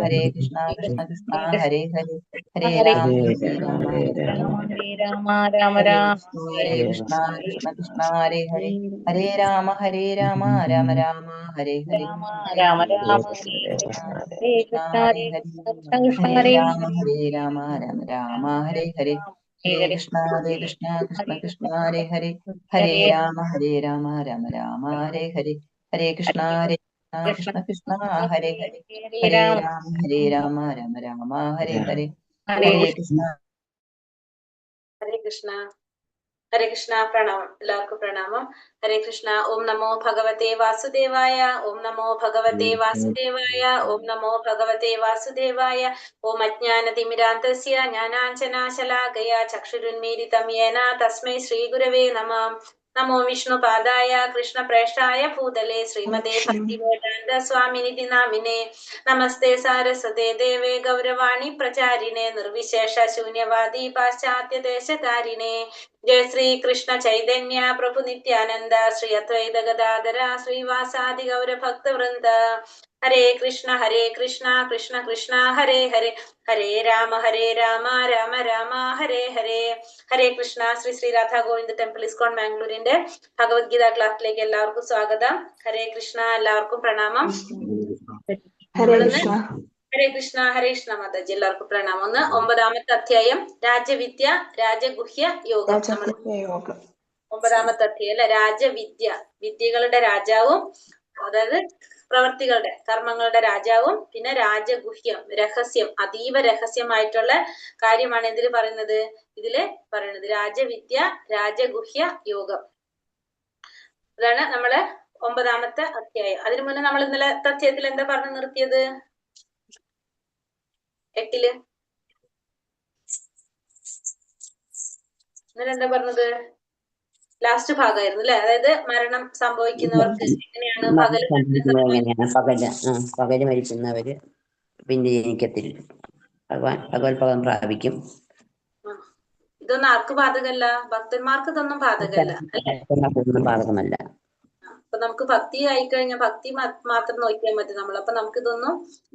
हरे कृष्णा कृष्ण कृष्ण हरे हरे हरे हरे राम राम हरे राम राम राम हरे कृष्णा कृष्ण कृष्ण हरे हरे हरे राम राम राम हरे हरे राम हरे राम कृष्णा राम हरे कृष्ण कृष्ण हरे हरे हरे कृष्ण कृष्ण हरे हरे राम राम हरे हरे हरे कृष्णा कृष्ण कृष्ण हरे हरे हरे राम राम राम हरे हरे हरे कृष्णा कृष्ण कृष्ण हरे हरे हरे राम राम राम हरे हरे हरे हरे कृष्णा ഹരേ കൃഷ്ണ. പ്രണാമം, എല്ലാവർക്കും പ്രണാമം. ഹരേ കൃഷ്ണ. ഓം നമോ ഭഗവതേ വാസുദേവായ. ഓം നമോ ഭഗവതേ വാസുദേവായ. ഓം നമോ ഭഗവതേ വാസുദേവായ. ഓം അജ്ഞാനതിമിരാന്തസ്യ ജ്ഞാനാഞ്ജനാശലാകയ ചക്ഷുരുന്മീലിതം യേന തസ്മൈ ശ്രീഗുരവേ നമഃ. നമോ വിഷ്ണുപാദായ കൃഷ്ണപ്രേഷ്ഠായ ഭൂതലേ ശ്രീമതേ ഭക്തിവേദാന്ത സ്വാമിനിധി നാമിനെ. നമസ്തേ സാരസ്വതേ ദേവേ ഗൗരവാണി പ്രചാരിണേ നിർവിശേഷ ശൂന്യവാദി പാശ്ചാത്യദേശകാരിണേ. ജയ ശ്രീ കൃഷ്ണ ചൈതന്യ പ്രഭു നിത്യാനന്ദ ശ്രീ അദ്വൈത ഗദാധര ശ്രീവാസാദി ഗൗരഭക്തവൃന്ദ. ഹരേ കൃഷ്ണ കൃഷ്ണ കൃഷ്ണ ഹരേ ഹരേ ഹരേ രാമ രാമ രാമ ഹരേ ഹരേ. ഹരേ കൃഷ്ണ. ശ്രീ ശ്രീ രാധാ ഗോവിന്ദ് ടെമ്പിൾ ഇസ്കോൺ മാംഗ്ലൂരിന്റെ ഭഗവത്ഗീത ക്ലാസ്സിലേക്ക് എല്ലാവർക്കും സ്വാഗതം. ഹരേ കൃഷ്ണ. എല്ലാവർക്കും പ്രണാമം. ഹരേ കൃഷ്ണ മാതാജി, എല്ലാവർക്കും പ്രണാമം. ഒന്ന് 9ാമത്തെ അധ്യായം രാജവിദ്യ രാജഗുഹ്യ യോഗം. നമ്മൾ 9ാമത്തെ അധ്യായം അല്ലെ, രാജവിദ്യ, വിദ്യകളുടെ രാജാവും, അതായത് പ്രവർത്തികളുടെ കർമ്മങ്ങളുടെ രാജാവും, പിന്നെ രാജഗുഹ്യം, രഹസ്യം, അതീവ രഹസ്യമായിട്ടുള്ള കാര്യമാണ് ഇതില് പറയുന്നത് രാജവിദ്യ രാജഗുഹ്യ യോഗം. അതാണ് നമ്മള് 9ാമത്തെ അധ്യായം. അതിനു മുന്നേ നമ്മൾ ഇന്നലെ അധ്യായത്തിൽ എന്താ പറഞ്ഞു നിർത്തിയത്? 8 ഇന്നലെ എന്താ പറഞ്ഞത്? ലാസ്റ്റ് ഭാഗമായിരുന്നു അല്ലെ, അതായത് മരണം സംഭവിക്കുന്നവർക്ക് എങ്ങനെയാണ് പകല് മരിക്കുന്നവര് പിന്നെ ജനിക്കത്തില്ല, ഭഗവത്പദം പ്രാപിക്കും. ഇതൊന്നും ആർക്ക് ബാധകല്ല? ഭക്തന്മാർക്ക് ഇതൊന്നും ബാധകല്ല അല്ലെ, ബാധകമല്ല. അപ്പൊ നമുക്ക് ഭക്തി ആയിക്കഴിഞ്ഞാൽ ഭക്തി മാത്രം നോക്കിയാൽ മതി നമ്മൾ. അപ്പൊ നമുക്ക് ഇതൊന്നും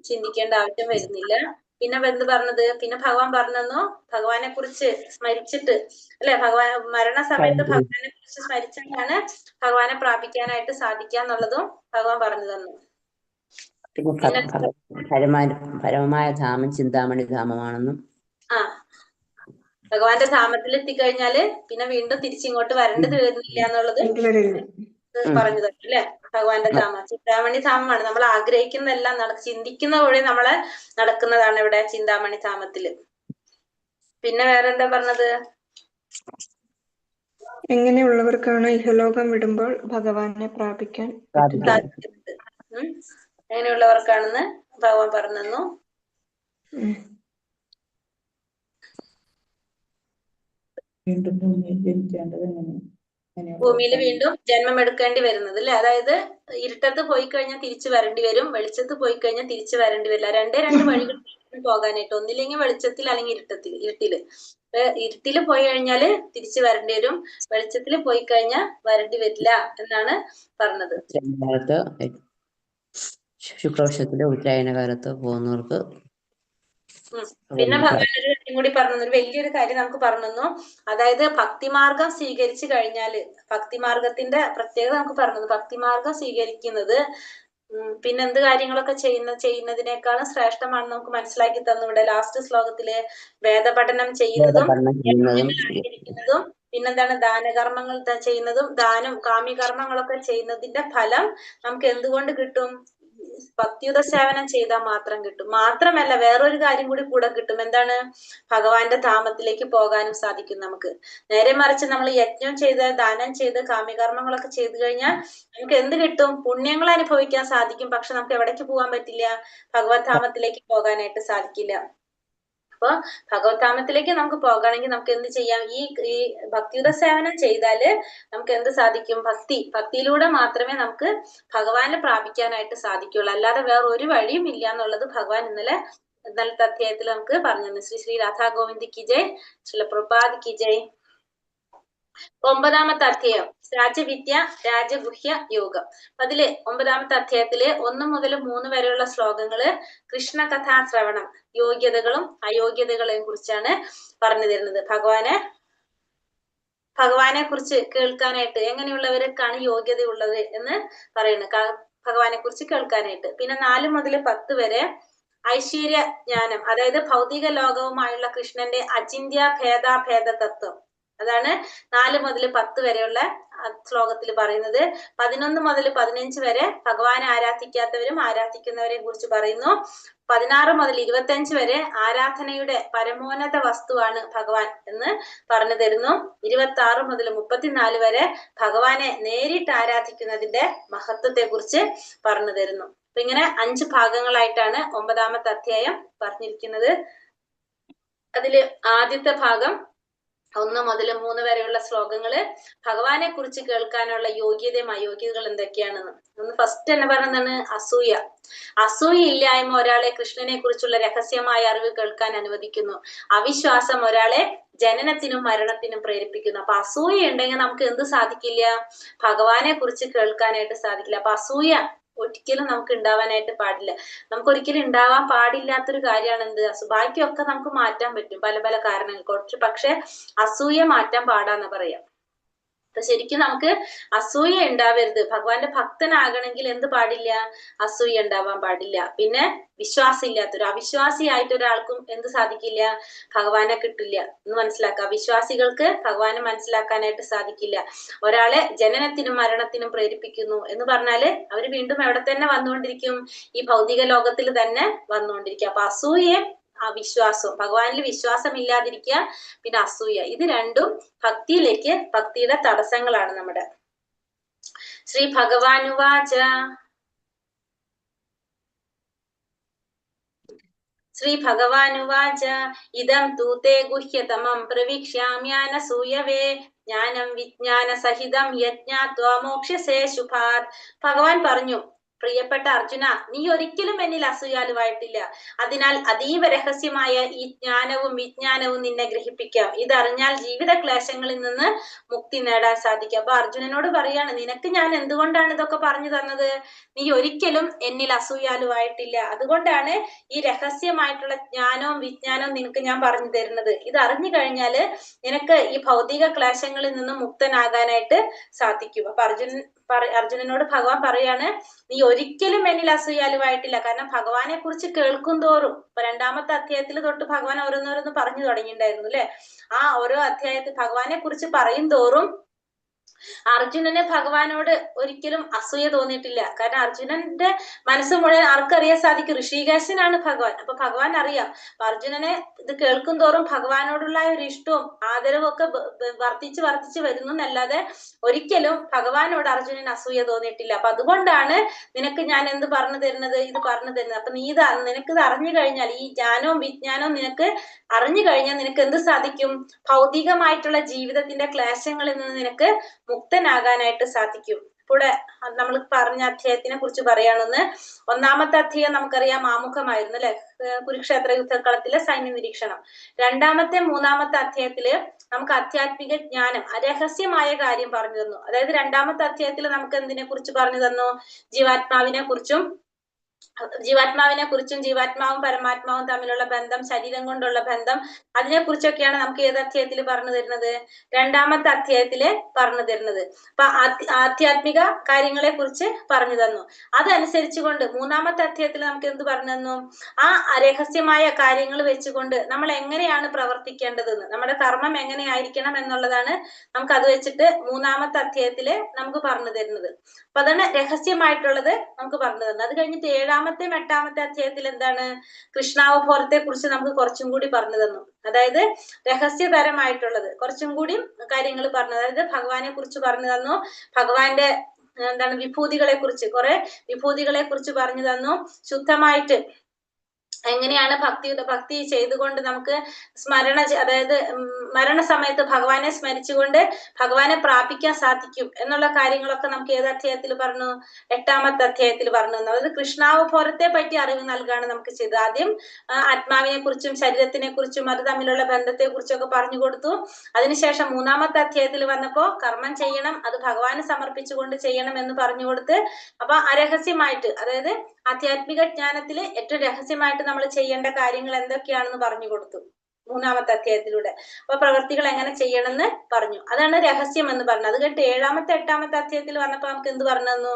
ചിന്തിക്കേണ്ട ആവശ്യം വരുന്നില്ല. പിന്നെ എന്ത് പറഞ്ഞത്? പിന്നെ ഭഗവാൻ പറഞ്ഞു, ഭഗവാനെ കുറിച്ച് സ്മരിച്ചിട്ട് അല്ലെ, മരണസമയത്ത് ഭഗവാനെ കുറിച്ച് സ്മരിച്ചാലാണ് ഭഗവാനെ പ്രാപിക്കാനായിട്ട് സാധിക്കാന്നുള്ളതും ഭഗവാൻ പറഞ്ഞു തന്നു. പിന്നെ പരമമായ ധാമം ചിന്താമണി ധാമമാണെന്നും, ഭഗവാന്റെ ധാമത്തിൽ എത്തിക്കഴിഞ്ഞാല് പിന്നെ വീണ്ടും തിരിച്ചിങ്ങോട്ട് വരേണ്ടത് വരുന്നില്ല എന്നുള്ളതും പറഞ്ഞു തന്നു അല്ലെ. ഭഗവാന്റെ ധാമം ചിന്താമണി ധാമമാണ്. നമ്മൾ ആഗ്രഹിക്കുന്നതെല്ലാം ചിന്തിക്കുന്ന വഴി നമ്മളെ നടക്കുന്നതാണ് ഇവിടെ ചിന്താമണി ധാമത്തില്. പിന്നെ വേറെന്താ പറഞ്ഞത്? എങ്ങനെയുള്ളവർക്കാണ് ഇഹലോകം വിടുമ്പോൾ ഭഗവാനെ പ്രാപിക്കാൻ സാധിക്കുന്നത്? എങ്ങനെയുള്ളവർക്കാണെന്ന് ഭഗവാൻ പറഞ്ഞു തന്നു. ഭൂമിയിൽ വീണ്ടും ജന്മം എടുക്കേണ്ടി വരുന്നത് അല്ലെ, അതായത് ഇരുട്ടത്ത് പോയി കഴിഞ്ഞാൽ തിരിച്ചു വരേണ്ടി വരും, വെളിച്ചത്ത് പോയി കഴിഞ്ഞാൽ തിരിച്ചു വരേണ്ടി വരില്ല. രണ്ട് വഴികൾ പോകാനായിട്ട്, ഒന്നില്ലെങ്കിൽ വെളിച്ചത്തിൽ അല്ലെങ്കിൽ ഇരുട്ടില്. ഇരുട്ടില് പോയി കഴിഞ്ഞാല് തിരിച്ചു വരേണ്ടി വരും, വെളിച്ചത്തിൽ പോയി കഴിഞ്ഞാൽ വരേണ്ടി വരില്ല എന്നാണ് പറഞ്ഞത്. ശുക്ലപക്ഷത്തിലെ ഉത്തരായന കാലത്ത് പോകുന്നവർക്ക്. പിന്നെ ഭഗവാൻ ഒരു കാര്യം കൂടി പറഞ്ഞു, ഒരു വലിയൊരു കാര്യം നമുക്ക് പറഞ്ഞു തന്നു. അതായത് ഭക്തിമാർഗം സ്വീകരിച്ചു കഴിഞ്ഞാല്, ഭക്തിമാർഗത്തിന്റെ പ്രത്യേകത നമുക്ക് പറഞ്ഞു. ഭക്തിമാർഗം സ്വീകരിക്കുന്നത് പിന്നെ എന്ത് കാര്യങ്ങളൊക്കെ ചെയ്യുന്നതിനേക്കാളും ശ്രേഷ്ഠമാണെന്ന് നമുക്ക് മനസ്സിലാക്കി തന്നു. ഇവിടെ ലാസ്റ്റ് ശ്ലോകത്തില് വേദപഠനം ചെയ്യുന്നതും പിന്നെന്താണ് ദാനകർമ്മങ്ങൾ ചെയ്യുന്നതും, കാമ്യകർമ്മങ്ങളൊക്കെ ചെയ്യുന്നതിന്റെ ഫലം നമുക്ക് എന്തുകൊണ്ട് കിട്ടും? ഭക്തിയുത സേവനം ചെയ്താൽ മാത്രം കിട്ടും. മാത്രമല്ല വേറൊരു കാര്യം കൂടെ കിട്ടും. എന്താണ്? ഭഗവാന്റെ ധാമത്തിലേക്ക് പോകാനും സാധിക്കും നമുക്ക്. നേരെ മറിച്ച് നമ്മൾ യജ്ഞം ചെയ്ത്, ദാനം ചെയ്ത്, കാമ്യകർമ്മങ്ങളൊക്കെ ചെയ്തു കഴിഞ്ഞാൽ നമുക്ക് എന്ത് കിട്ടും? പുണ്യങ്ങൾ അനുഭവിക്കാൻ സാധിക്കും. പക്ഷെ നമുക്ക് എവിടേക്ക് പോകാൻ പറ്റില്ല? ഭഗവത് ധാമത്തിലേക്ക് പോകാനായിട്ട് സാധിക്കില്ല. അപ്പൊ ഭഗവത് ധാമത്തിലേക്ക് നമുക്ക് പോകണമെങ്കിൽ നമുക്ക് എന്ത് ചെയ്യാം? ഈ ഭക്തിയുത സേവനം ചെയ്താല് നമുക്ക് എന്ത് സാധിക്കും? ഭക്തിയിലൂടെ മാത്രമേ നമുക്ക് ഭഗവാനെ പ്രാപിക്കാനായിട്ട് സാധിക്കുള്ളൂ. അല്ലാതെ വേറെ ഒരു വഴിയും ഇല്ല എന്നുള്ളത് ഭഗവാൻ ഇന്നലത്തെ അധ്യായത്തിൽ നമുക്ക് പറഞ്ഞു. ശ്രീ ശ്രീ രാധാ ഗോവിന്ദ് കി ജയ്, ശ്രീല പ്രഭുപാദ് കി ജയ്. 9ാമത്തെ അധ്യായം രാജവിദ്യ രാജഗുഹ്യ യോഗം. അതില് 9ാമത്തെ അധ്യായത്തില് 1 മുതൽ 3 വരെയുള്ള ശ്ലോകങ്ങള് കൃഷ്ണകഥാശ്രവണം, യോഗ്യതകളും അയോഗ്യതകളെയും കുറിച്ചാണ് പറഞ്ഞു തരുന്നത്. ഭഗവാനെ കുറിച്ച് കേൾക്കാനായിട്ട് എങ്ങനെയുള്ളവർക്കാണ് യോഗ്യതയുള്ളത് എന്ന് പറയുന്നത്. ഭഗവാനെ കുറിച്ച് കേൾക്കാനായിട്ട്. പിന്നെ 4 മുതൽ 10 വരെ ഐശ്വര്യ ജ്ഞാനം, അതായത് ഭൗതിക ലോകവുമായുള്ള കൃഷ്ണന്റെ അചിന്ത്യ ഭേദാഭേദ തത്വം, അതാണ് 4 മുതൽ 10 വരെയുള്ള ശ്ലോകത്തിൽ പറയുന്നത്. 11 മുതൽ 15 വരെ ഭഗവാനെ ആരാധിക്കാത്തവരും ആരാധിക്കുന്നവരെയും കുറിച്ച് പറയുന്നു. 16 മുതൽ 25 വരെ ആരാധനയുടെ പരമോന്നത വസ്തുവാണ് ഭഗവാൻ എന്ന് പറഞ്ഞു തരുന്നു. 26 മുതൽ 34 വരെ ഭഗവാനെ നേരിട്ട് ആരാധിക്കുന്നതിന്റെ മഹത്വത്തെ കുറിച്ച് പറഞ്ഞു തരുന്നു. അപ്പൊ ഇങ്ങനെ 5 ഭാഗങ്ങളായിട്ടാണ് 9ാമത്തെ അധ്യായം പറഞ്ഞിരിക്കുന്നത്. അതില് ആദ്യത്തെ ഭാഗം 1 മുതൽ 3 വരെയുള്ള ശ്ലോകങ്ങള് ഭഗവാനെ കുറിച്ച് കേൾക്കാനുള്ള യോഗ്യതയും അയോഗ്യതകൾ എന്തൊക്കെയാണെന്ന്. ഫസ്റ്റ് തന്നെ പറഞ്ഞതാണ് അസൂയ. അസൂയ ഇല്ലായ്മ ഒരാളെ കൃഷ്ണനെ കുറിച്ചുള്ള രഹസ്യമായ അറിവ് കേൾക്കാൻ അനുവദിക്കുന്നു. അവിശ്വാസം ഒരാളെ ജനനത്തിനും മരണത്തിനും പ്രേരിപ്പിക്കുന്നു. അപ്പൊ അസൂയ ഉണ്ടെങ്കിൽ നമുക്ക് എന്ത് സാധിക്കില്ല? ഭഗവാനെ കുറിച്ച് കേൾക്കാനായിട്ട് സാധിക്കില്ല. അപ്പൊ അസൂയ ഒരിക്കലും നമുക്ക് ഉണ്ടാവാനായിട്ട് പാടില്ല. നമുക്ക് ഒരിക്കലും ഉണ്ടാവാൻ പാടില്ലാത്തൊരു കാര്യമാണ് എന്ത്? ബാക്കിയൊക്കെ നമുക്ക് മാറ്റാൻ പറ്റും പല പല കാരണങ്ങൾ, പക്ഷെ അസൂയ മാറ്റാൻ പാടാന്ന് പറയാം. അപ്പൊ ശരിക്കും നമുക്ക് അസൂയ ഉണ്ടാവരുത്. ഭഗവാന്റെ ഭക്തനാകണമെങ്കിൽ എന്ത് പാടില്ല? അസൂയ ഉണ്ടാവാൻ പാടില്ല. പിന്നെ വിശ്വാസം ഇല്ലാത്തൊരു അവിശ്വാസിയായിട്ട് ഒരാൾക്കും എന്ത് സാധിക്കില്ല? ഭഗവാനെ കിട്ടില്ല എന്ന് മനസ്സിലാക്കുക. വിശ്വാസികൾക്ക് ഭഗവാനെ മനസ്സിലാക്കാനായിട്ട് സാധിക്കില്ല. ഒരാളെ ജനനത്തിനും മരണത്തിനും പ്രേരിപ്പിക്കുന്നു എന്ന് പറഞ്ഞാല് അവര് വീണ്ടും എവിടെ തന്നെ വന്നുകൊണ്ടിരിക്കും? ഈ ഭൗതിക ലോകത്തിൽ തന്നെ വന്നുകൊണ്ടിരിക്കും. അപ്പൊ അസൂയ അവിശ്വാസവും, ഭഗവാനിൽ വിശ്വാസം ഇല്ലാതിരിക്കുക, പിന്നെ അസൂയ, ഇത് രണ്ടും ഭക്തിയുടെ തടസ്സങ്ങളാണ് നമ്മുടെ. ശ്രീ ഭഗവാനുവാച ഇദം തൂതേ ഗുഹ്യതമം പ്രവിക്ഷ്യാമ്യാനസൂയവേ ജ്ഞാനം വിജ്ഞാന സഹിതം യജ്ഞാത്വാ മോക്ഷ്യസേ ശുഭാത്. ഭഗവാൻ പറഞ്ഞു, പ്രിയപ്പെട്ട അർജുന, നീ ഒരിക്കലും എന്നിൽ അസൂയാലുവായിട്ടില്ല. അതിനാൽ അതീവ രഹസ്യമായ ഈ ജ്ഞാനവും വിജ്ഞാനവും നിന്നെ ഗ്രഹിപ്പിക്കാം. ഇതറിഞ്ഞാൽ ജീവിത ക്ലേശങ്ങളിൽ നിന്ന് മുക്തി നേടാൻ സാധിക്കും. അപ്പൊ അർജുനനോട് പറയാണ്, നിനക്ക് ഞാൻ എന്തുകൊണ്ടാണ് ഇതൊക്കെ പറഞ്ഞു തന്നത്? നീ ഒരിക്കലും എന്നിൽ അസൂയാലുവായിട്ടില്ല. അതുകൊണ്ടാണ് ഈ രഹസ്യമായിട്ടുള്ള ജ്ഞാനവും വിജ്ഞാനവും നിനക്ക് ഞാൻ പറഞ്ഞു തരുന്നത്. ഇത് അറിഞ്ഞു കഴിഞ്ഞാല് നിനക്ക് ഈ ഭൗതിക ക്ലേശങ്ങളിൽ നിന്ന് മുക്തനാകാനായിട്ട് സാധിക്കും. അപ്പൊ അർജുനനോട് ഭഗവാൻ പറയാണ്, നീ ഒരിക്കലും എന്നിൽ അസൂയാലുവായിട്ടില്ല. കാരണം ഭഗവാനെ കുറിച്ച് കേൾക്കും തോറും, ഇപ്പൊ 2ാമത്തെ അധ്യായത്തിൽ തൊട്ട് ഭഗവാൻ ഓരോന്നോരോന്ന് പറഞ്ഞു തുടങ്ങിയിട്ടുണ്ടായിരുന്നു അല്ലെ. ആ ഓരോ അധ്യായത്തിൽ ഭഗവാനെ കുറിച്ച് പറയും തോറും അർജുനന് ഭഗവാനോട് ഒരിക്കലും അസൂയ തോന്നിയിട്ടില്ല. കാരണം അർജുനന്റെ മനസ്സ് മുഴുവൻ ആർക്കറിയാൻ സാധിക്കും? ഋഷികേശനാണ് ഭഗവാൻ. അപ്പൊ ഭഗവാൻ അറിയാം. അപ്പൊ അർജുനനെ ഇത് കേൾക്കും തോറും ഭഗവാനോടുള്ള ഒരു ഇഷ്ടവും ആദരവും ഒക്കെ വർദ്ധിച്ച് വരുന്നു എന്നല്ലാതെ ഒരിക്കലും ഭഗവാനോട് അർജുനന് അസൂയ തോന്നിയിട്ടില്ല. അപ്പൊ അതുകൊണ്ടാണ് നിനക്ക് ഞാൻ എന്ത് പറഞ്ഞു തരുന്നത്? ഇത് പറഞ്ഞു തരുന്നത്. അപ്പൊ നിനക്കിത് അറിഞ്ഞു കഴിഞ്ഞാൽ, ഈ ജ്ഞാനവും വിജ്ഞാനവും നിനക്ക് അറിഞ്ഞു കഴിഞ്ഞാൽ നിനക്ക് എന്ത് സാധിക്കും? ഭൗതികമായിട്ടുള്ള ജീവിതത്തിന്റെ ക്ലേശങ്ങളിൽ നിന്ന് നിനക്ക് മുക്തനാകാനായിട്ട് സാധിക്കും. ഇവിടെ നമ്മൾ പറഞ്ഞ അധ്യായത്തിനെ കുറിച്ച് പറയുകയാണെന്ന്. 1ാമത്തെ അധ്യായം നമുക്കറിയാം ആമുഖമായിരുന്നു അല്ലെ, കുരുക്ഷേത്ര യുദ്ധക്കളത്തിലെ സൈന്യ നിരീക്ഷണം. 2ാമത്തെ 3ാമത്തെ അധ്യായത്തില് നമുക്ക് ആധ്യാത്മിക ജ്ഞാനം, രഹസ്യമായ കാര്യം പറഞ്ഞു തന്നു. അതായത് 2ാമത്തെ അധ്യായത്തിൽ നമുക്ക് എന്തിനെ കുറിച്ച് പറഞ്ഞു തന്നു? ജീവാത്മാവിനെ കുറിച്ചും ജീവാത്മാവും പരമാത്മാവും തമ്മിലുള്ള ബന്ധം, ശരീരം കൊണ്ടുള്ള ബന്ധം, അതിനെ കുറിച്ചൊക്കെയാണ് നമുക്ക് ഏത് അധ്യായത്തിൽ പറഞ്ഞു തരുന്നത്? 2ാമത്തെ അധ്യായത്തില് പറഞ്ഞു തരുന്നത്. അപ്പൊ ആധ്യാത്മിക കാര്യങ്ങളെ കുറിച്ച് പറഞ്ഞു തന്നു. അതനുസരിച്ചുകൊണ്ട് 3ാമത്തെ അധ്യായത്തിൽ നമുക്ക് എന്ത് പറഞ്ഞു തന്നു? ആ രഹസ്യമായ കാര്യങ്ങൾ വെച്ചുകൊണ്ട് നമ്മൾ എങ്ങനെയാണ് പ്രവർത്തിക്കേണ്ടതെന്ന്, നമ്മുടെ കർമ്മം എങ്ങനെയായിരിക്കണം എന്നുള്ളതാണ് നമുക്ക് അത് വെച്ചിട്ട് 3ാമത്തെ അധ്യായത്തില് നമുക്ക് പറഞ്ഞു തരുന്നത്. അപ്പൊ അതാണ് രഹസ്യമായിട്ടുള്ളത് നമുക്ക് പറഞ്ഞു തരുന്നത്. അത് കഴിഞ്ഞിട്ട് 7ാമത്തെയും 8ാമത്തെ അധ്യായത്തിൽ എന്താണ്? കൃഷ്ണാവബോധത്തെ കുറിച്ച് നമുക്ക് കുറച്ചും കൂടി പറഞ്ഞു തന്നു. അതായത് രഹസ്യപരമായിട്ടുള്ളത് കുറച്ചും കൂടി കാര്യങ്ങൾ പറഞ്ഞു. അതായത് ഭഗവാനെ കുറിച്ച് പറഞ്ഞു തന്നു. ഭഗവാന്റെ വിഭൂതികളെ കുറിച്ച്, കുറെ വിഭൂതികളെ കുറിച്ച് പറഞ്ഞു തന്നു. ശുദ്ധമായിട്ട് എങ്ങനെയാണ് ഭക്തി ചെയ്തുകൊണ്ട് നമുക്ക് അതായത് മരണസമയത്ത് ഭഗവാനെ സ്മരിച്ചുകൊണ്ട് ഭഗവാനെ പ്രാപിക്കാൻ സാധിക്കും എന്നുള്ള കാര്യങ്ങളൊക്കെ നമുക്ക് ഏത് അധ്യായത്തിൽ പറഞ്ഞു? 8ാമത്തെ അധ്യായത്തിൽ പറഞ്ഞു. അതായത് കൃഷ്ണാവബോധത്തെ പറ്റി അറിവ് നൽകുകയാണ് നമുക്ക് ചെയ്തത്. ആദ്യം ആത്മാവിനെ കുറിച്ചും ശരീരത്തിനെ കുറിച്ചും അത് തമ്മിലുള്ള ബന്ധത്തെ കുറിച്ചും ഒക്കെ പറഞ്ഞു കൊടുത്തു. അതിനുശേഷം 3ാമത്തെ അധ്യായത്തിൽ വന്നപ്പോ കർമ്മം ചെയ്യണം, അത് ഭഗവാന് സമർപ്പിച്ചുകൊണ്ട് ചെയ്യണം എന്ന് പറഞ്ഞു കൊടുത്ത്, അപ്പൊ അരഹസ്യമായിട്ട്, അതായത് ആധ്യാത്മിക ജ്ഞാനത്തില് ഏറ്റവും രഹസ്യമായിട്ട് നമ്മൾ ചെയ്യേണ്ട കാര്യങ്ങൾ എന്തൊക്കെയാണെന്ന് പറഞ്ഞു കൊടുത്തു 3ാമത്തെ അധ്യായത്തിലൂടെ. അപ്പൊ പ്രവൃത്തികൾ എങ്ങനെ ചെയ്യണമെന്ന് പറഞ്ഞു. അതാണ് രഹസ്യം എന്ന് പറഞ്ഞത്. അത് കഴിഞ്ഞിട്ട് 7ാമത്തെ 8ാമത്തെ അധ്യായത്തിൽ വന്നപ്പോ നമുക്ക് എന്ത് പറഞ്ഞു തന്നു?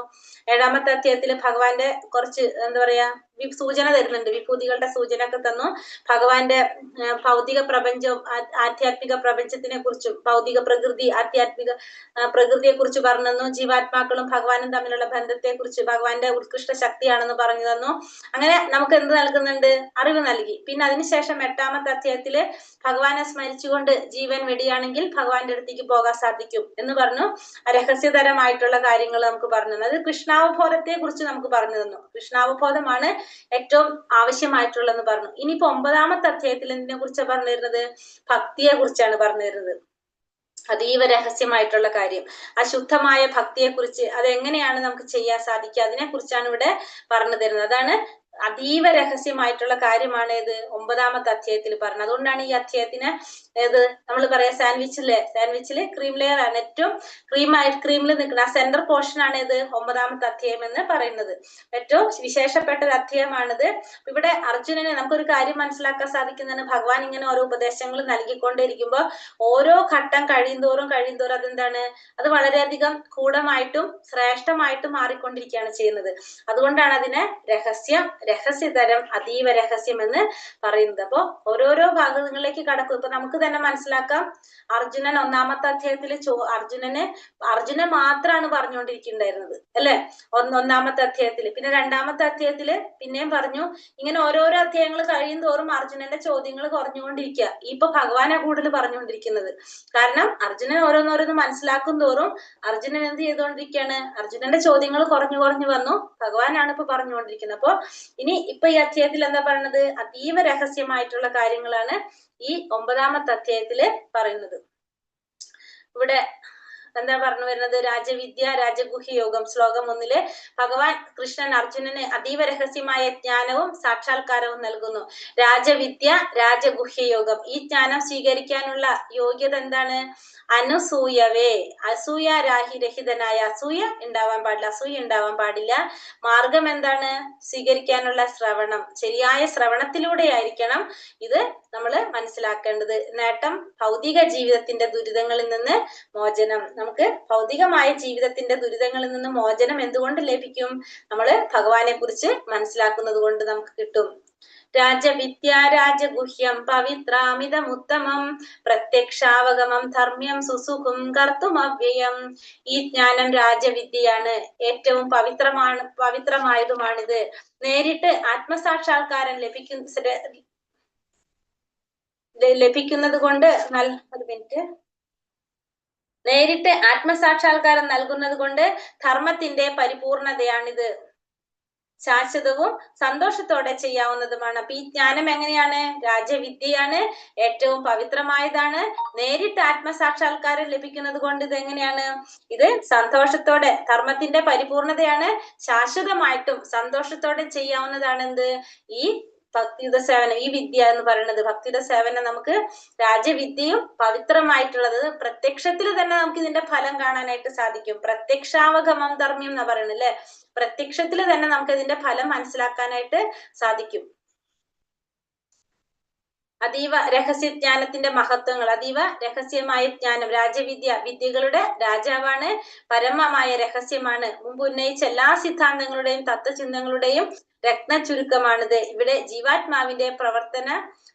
7ാമത്തെ അധ്യായത്തിൽ ഭഗവാന്റെ കുറച്ച് എന്താ പറയാ സൂചന തരുന്നുണ്ട്, വിഭൂതികളുടെ സൂചന ഒക്കെ തന്നു. ഭഗവാന്റെ ഭൗതിക പ്രപഞ്ചവും ആധ്യാത്മിക പ്രപഞ്ചത്തിനെ കുറിച്ചും, ഭൗതിക പ്രകൃതി ആധ്യാത്മിക പ്രകൃതിയെ കുറിച്ച് പറഞ്ഞു തന്നു. ജീവാത്മാക്കളും ഭഗവാനും തമ്മിലുള്ള ബന്ധത്തെ കുറിച്ച്, ഭഗവാന്റെ ഉത്കൃഷ്ട ശക്തിയാണെന്ന് പറഞ്ഞു തന്നു. അങ്ങനെ നമുക്ക് എന്ത് നൽകുന്നുണ്ട്? അറിവ് നൽകി. പിന്നെ അതിനുശേഷം 8ാമത്തെ അധ്യായത്തില് ഭഗവാനെ സ്മരിച്ചുകൊണ്ട് ജീവൻ വെടിയാണെങ്കിൽ ഭഗവാന്റെ അടുത്തേക്ക് പോകാൻ സാധിക്കും എന്ന് പറഞ്ഞു. രഹസ്യതരമായിട്ടുള്ള കാര്യങ്ങൾ നമുക്ക് പറഞ്ഞു തന്നു. അത് കൃഷ്ണാവബോധത്തെ കുറിച്ച് നമുക്ക് പറഞ്ഞു തന്നു. കൃഷ്ണാവബോധമാണ് ഏറ്റവും ആവശ്യമായിട്ടുള്ളതെന്ന് പറഞ്ഞു. ഇനിയിപ്പോ 9ാമത്തെ അധ്യായത്തിൽ എന്തിനെ കുറിച്ചാണ് പറഞ്ഞു തരുന്നത്? ഭക്തിയെ കുറിച്ചാണ് പറഞ്ഞു തരുന്നത്. അതീവ രഹസ്യമായിട്ടുള്ള കാര്യം, അശുദ്ധമായ ഭക്തിയെ കുറിച്ച്, അതെങ്ങനെയാണ് നമുക്ക് ചെയ്യാൻ സാധിക്കുക, അതിനെ കുറിച്ചാണ് ഇവിടെ പറഞ്ഞു തരുന്നത്. അതാണ് അതീവ രഹസ്യമായിട്ടുള്ള കാര്യമാണ് ഇത് 9ാമത്തെ അധ്യായത്തിൽ പറഞ്ഞത്. അതുകൊണ്ടാണ് ഈ അധ്യായത്തിന് ഏത് നമ്മൾ പറയാ സാൻഡ്വിച്ചില് ക്രീം ലെയർ ആണ്, ഏറ്റവും ക്രീമിൽ നിൽക്കുന്ന ആ സെന്റർ പോർഷൻ ആണ് ഇത് 9ാമത്തെ അധ്യായം എന്ന് പറയുന്നത്. ഏറ്റവും വിശേഷപ്പെട്ട ഒരു അധ്യായമാണിത്. ഇവിടെ അർജുനനെ നമുക്കൊരു കാര്യം മനസ്സിലാക്കാൻ സാധിക്കുന്നതാണ്, ഭഗവാൻ ഇങ്ങനെ ഓരോ ഉപദേശങ്ങൾ നൽകിക്കൊണ്ടിരിക്കുമ്പോൾ ഓരോ ഘട്ടം കഴിയുന്തോറും അതെന്താണ്, അത് വളരെയധികം ഗൂഢമായിട്ടും ശ്രേഷ്ഠമായിട്ടും മാറിക്കൊണ്ടിരിക്കുകയാണ് ചെയ്യുന്നത്. അതുകൊണ്ടാണ് അതിനെ രഹസ്യതരം, അതീവ രഹസ്യം എന്ന് പറയുന്നത്. അപ്പൊ ഓരോരോ ഭാഗങ്ങളിലേക്ക് കടക്കും. ഇപ്പൊ നമുക്ക് തന്നെ മനസ്സിലാക്കാം, അർജുനൻ 1ാമത്തെ അധ്യായത്തിൽ അർജുനൻ മാത്രമാണ് പറഞ്ഞുകൊണ്ടിരിക്കുന്നുണ്ടായിരുന്നത് അല്ലെ, 1ാമത്തെ അധ്യായത്തില്. പിന്നെ 2ാമത്തെ അധ്യായത്തില് പിന്നെയും പറഞ്ഞു. ഇങ്ങനെ ഓരോരോ അധ്യായങ്ങൾ കഴിയും തോറും അർജുനന്റെ ചോദ്യങ്ങൾ കുറഞ്ഞുകൊണ്ടിരിക്കുക. ഇപ്പൊ ഭഗവാനെ കൂടുതൽ പറഞ്ഞുകൊണ്ടിരിക്കുന്നത്. കാരണം അർജുനൻ ഓരോന്നോരോന്ന് മനസ്സിലാക്കും തോറും അർജുനൻ എന്ത് ചെയ്തുകൊണ്ടിരിക്കുകയാണ്? അർജുനന്റെ ചോദ്യങ്ങൾ കുറഞ്ഞു വന്നു. ഭഗവാനാണ് ഇപ്പൊ പറഞ്ഞുകൊണ്ടിരിക്കുന്നത്. അപ്പൊ ഇപ്പൊ ഈ അധ്യായത്തിൽ എന്താ പറയുന്നത്? അതീവ രഹസ്യമായിട്ടുള്ള കാര്യങ്ങളാണ് ഈ 9ാമത്തെ അധ്യായത്തില് പറയുന്നത്. ഇവിടെ എന്താ പറഞ്ഞു വരുന്നത്? രാജവിദ്യ രാജഗുഹ്യ യോഗം. ശ്ലോകം 1 ഭഗവാൻ കൃഷ്ണൻ അർജുനന് അതീവ രഹസ്യമായ ജ്ഞാനവും സാക്ഷാത്കാരവും നൽകുന്നു. രാജവിദ്യ രാജഗുഹ്യ യോഗം. ഈ ജ്ഞാനം സ്വീകരിക്കാനുള്ള യോഗ്യത എന്താണ്? അനുസൂയവേ, അസൂയാരാഹിരഹിതനായ, അസൂയ ഉണ്ടാവാൻ പാടില്ല. മാർഗം എന്താണ്? സ്വീകരിക്കാനുള്ള ശ്രവണം, ശരിയായ ശ്രവണത്തിലൂടെ ആയിരിക്കണം ഇത് നമ്മൾ മനസ്സിലാക്കേണ്ടത്. നേട്ടം ഭൗതിക ജീവിതത്തിന്റെ ദുരിതങ്ങളിൽ നിന്ന് മോചനം. നമുക്ക് ഭൗതികമായ ജീവിതത്തിന്റെ ദുരിതങ്ങളിൽ നിന്ന് മോചനം എന്തുകൊണ്ട് ലഭിക്കും? നമ്മള് ഭഗവാനെ കുറിച്ച് മനസ്സിലാക്കുന്നത് കൊണ്ട് നമുക്ക് കിട്ടും. രാജവിദ്യ രാജഗുഹ്യം പവിത്രാമിതമുത്തമം പ്രത്യക്ഷാവഗമം ധർമ്മ്യം സുസുഖം കർത്തുമവ്യയം. ഈ ജ്ഞാനം രാജവിദ്യയാണ്, ഏറ്റവും പവിത്രമായതുമാണിത്. നേരിട്ട് ആത്മസാക്ഷാത്കാരം ലഭിക്കുന്നത് കൊണ്ട് നേരിട്ട് ആത്മസാക്ഷാത്കാരം നൽകുന്നത് കൊണ്ട് ധർമ്മത്തിന്റെ പരിപൂർണതയാണിത്. ശാശ്വതവും സന്തോഷത്തോടെ ചെയ്യാവുന്നതുമാണ്. അപ്പൊ ഈ ജ്ഞാനം എങ്ങനെയാണ്? രാജവിദ്യയാണ്, ഏറ്റവും പവിത്രമായതാണ്. നേരിട്ട് ആത്മസാക്ഷാത്കാരം ലഭിക്കുന്നത് കൊണ്ട് ഇത് എങ്ങനെയാണ്? ഇത് സന്തോഷത്തോടെ, ധർമ്മത്തിന്റെ പരിപൂർണതയാണ്, ശാശ്വതമായിട്ടും സന്തോഷത്തോടെ ചെയ്യാവുന്നതാണ്. എന്ത്? ഈ ഭക്തിയുടെ സേവനം, ഈ വിദ്യ എന്ന് പറയുന്നത് ഭക്തിയുടെ സേവനം. നമുക്ക് രാജവിദ്യയും പവിത്രമായിട്ടുള്ളത് പ്രത്യക്ഷത്തിൽ തന്നെ നമുക്ക് ഇതിന്റെ ഫലം കാണാനായിട്ട് സാധിക്കും. പ്രത്യക്ഷാവഗമം ധർമ്മ്യം എന്നാ പറയുന്നത് അല്ലെ, പ്രത്യക്ഷത്തിൽ തന്നെ നമുക്ക് ഇതിന്റെ ഫലം മനസ്സിലാക്കാനായിട്ട് സാധിക്കും. അതീവ രഹസ്യജ്ഞാനത്തിന്റെ മഹത്വങ്ങൾ. അതീവ രഹസ്യമായ ജ്ഞാനം, രാജവിദ്യ വിദ്യകളുടെ രാജാവാണ്, പരമമായ രഹസ്യമാണ്. മുമ്പ് ഉന്നയിച്ച എല്ലാ സിദ്ധാന്തങ്ങളുടെയും തത്വചിന്തകളുടെയും രത്ന ചുരുക്കമാണിത്. ഇവിടെ ജീവാത്മാവിന്റെ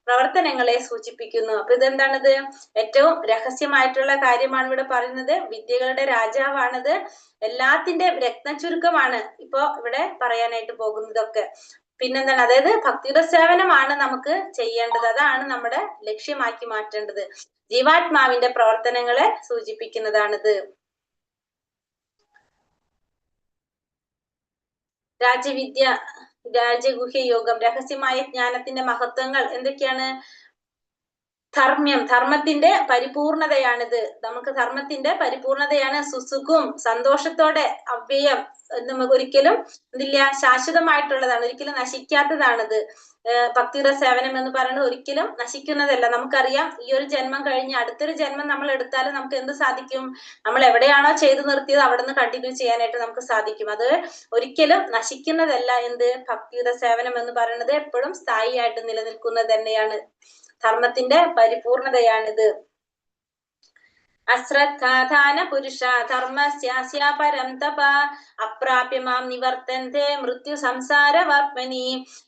പ്രവർത്തനങ്ങളെ സൂചിപ്പിക്കുന്നു. അപ്പൊ ഇതെന്താണിത്? ഏറ്റവും രഹസ്യമായിട്ടുള്ള കാര്യമാണ് ഇവിടെ പറയുന്നത്. വിദ്യകളുടെ രാജാവാണിത്, എല്ലാത്തിന്റെ രത്ന ചുരുക്കമാണ് ഇപ്പൊ ഇവിടെ പറയാനായിട്ട് പോകുന്നതൊക്കെ. പിന്നെന്താണ്? അതായത് ഭക്തിയുടെ സേവനമാണ് നമുക്ക് ചെയ്യേണ്ടത്, അതാണ് നമ്മുടെ ലക്ഷ്യമാക്കി മാറ്റേണ്ടത്. ജീവാത്മാവിന്റെ പ്രവർത്തനങ്ങളെ സൂചിപ്പിക്കുന്നതാണിത്. രാജവിദ്യ രാജഗുഹ്യ യോഗം, രഹസ്യമായ ജ്ഞാനത്തിന്റെ മഹത്വങ്ങൾ എന്തൊക്കെയാണ്? ധർമ്മത്തിന്റെ പരിപൂർണതയാണിത്. നമുക്ക് ധർമ്മത്തിന്റെ പരിപൂർണതയാണ്. സുസുഖവും സന്തോഷത്തോടെ അവ്യയം നമുക്ക് ഒരിക്കലും ഇതില്ല, ശാശ്വതമായിട്ടുള്ളതാണ്, ഒരിക്കലും നശിക്കാത്തതാണിത്. ഭക്തിയുടെ സേവനം എന്ന് പറയുന്നത് ഒരിക്കലും നശിക്കുന്നതല്ല. നമുക്കറിയാം ഈ ഒരു ജന്മം കഴിഞ്ഞ് അടുത്തൊരു ജന്മം നമ്മൾ എടുത്താലും നമുക്ക് എന്ത് സാധിക്കും? നമ്മൾ എവിടെയാണോ ചെയ്തു നിർത്തിയത് അവിടെ നിന്ന് കണ്ടിന്യൂ ചെയ്യാനായിട്ട് നമുക്ക് സാധിക്കും. അത് ഒരിക്കലും നശിക്കുന്നതല്ല. എന്ത്? ഭക്തിയുടെ സേവനം എന്ന് പറയുന്നത് എപ്പോഴും സ്ഥായിയായിട്ട് നിലനിൽക്കുന്നത് തന്നെയാണ്. ധർമ്മത്തിന്റെ പരിപൂർണതയാണിത്. അശ്രദ്ധാധാന പുരുഷ ധർമ്മസ്യാസ്യ പരം തപ അപ്രാപ്യമാം നിവർത്തന്തെ മൃത്യു സംസാര വർമ്മനി.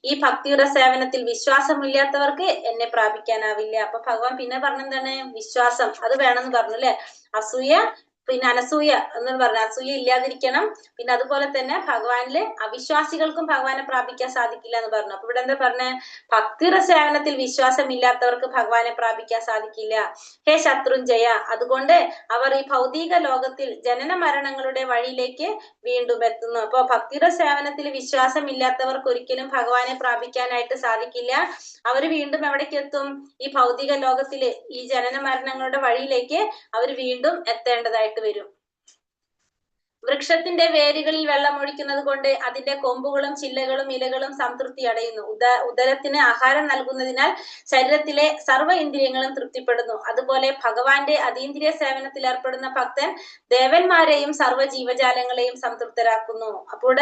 ഈ ഭക്തിയുടെ സേവനത്തിൽ വിശ്വാസമില്ലാത്തവർക്ക് എന്നെ പ്രാപിക്കാനാവില്ല. അപ്പൊ ഭഗവാൻ പിന്നെ പറഞ്ഞെന്താണ്? വിശ്വാസം അത് വേണമെന്ന് പറഞ്ഞു അല്ലെ. അസൂയ പിന്നെ അനസൂയ എന്ന് പറഞ്ഞു, അസൂയ ഇല്ലാതിരിക്കണം. പിന്നെ അതുപോലെ തന്നെ ഭഗവാനില് അവിശ്വാസികൾക്കും ഭഗവാനെ പ്രാപിക്കാൻ സാധിക്കില്ല എന്ന് പറഞ്ഞു. അപ്പൊ ഇവിടെ എന്താ പറഞ്ഞേ? ഭക്തിയുടെ സേവനത്തിൽ വിശ്വാസം ഇല്ലാത്തവർക്ക് ഭഗവാനെ പ്രാപിക്കാൻ സാധിക്കില്ല. ഹേ ശത്രുഞ്ജയ, അതുകൊണ്ട് അവർ ഈ ഭൗതിക ലോകത്തിൽ ജനന മരണങ്ങളുടെ വഴിയിലേക്ക് വീണ്ടും എത്തുന്നു. അപ്പൊ ഭക്തിയുടെ സേവനത്തിൽ വിശ്വാസം ഇല്ലാത്തവർക്ക് ഒരിക്കലും ഭഗവാനെ പ്രാപിക്കാനായിട്ട് സാധിക്കില്ല. അവർ വീണ്ടും എവിടേക്ക് എത്തും? ഈ ഭൗതിക ലോകത്തില് ഈ ജനന മരണങ്ങളുടെ വഴിയിലേക്ക് അവർ വീണ്ടും എത്തേണ്ടതായിട്ട് വരും. വൃക്ഷത്തിന്റെ വേരുകളിൽ വെള്ളം ഒഴിക്കുന്നത് കൊണ്ട് അതിന്റെ കൊമ്പുകളും ചില്ലകളും ഇലകളും സംതൃപ്തി അടയുന്നു. ഉദരത്തിന് ആഹാരം നൽകുന്നതിനാൽ ശരീരത്തിലെ സർവ്വ ഇന്ദ്രിയങ്ങളും തൃപ്തിപ്പെടുന്നു. അതുപോലെ ഭഗവാന്റെ അതീന്ദ്രിയ സേവനത്തിൽ ഏർപ്പെടുന്ന ഭക്തൻ ദേവന്മാരെയും സർവ്വ ജീവജാലങ്ങളെയും സംതൃപ്തരാക്കുന്നു. അപ്പോൾ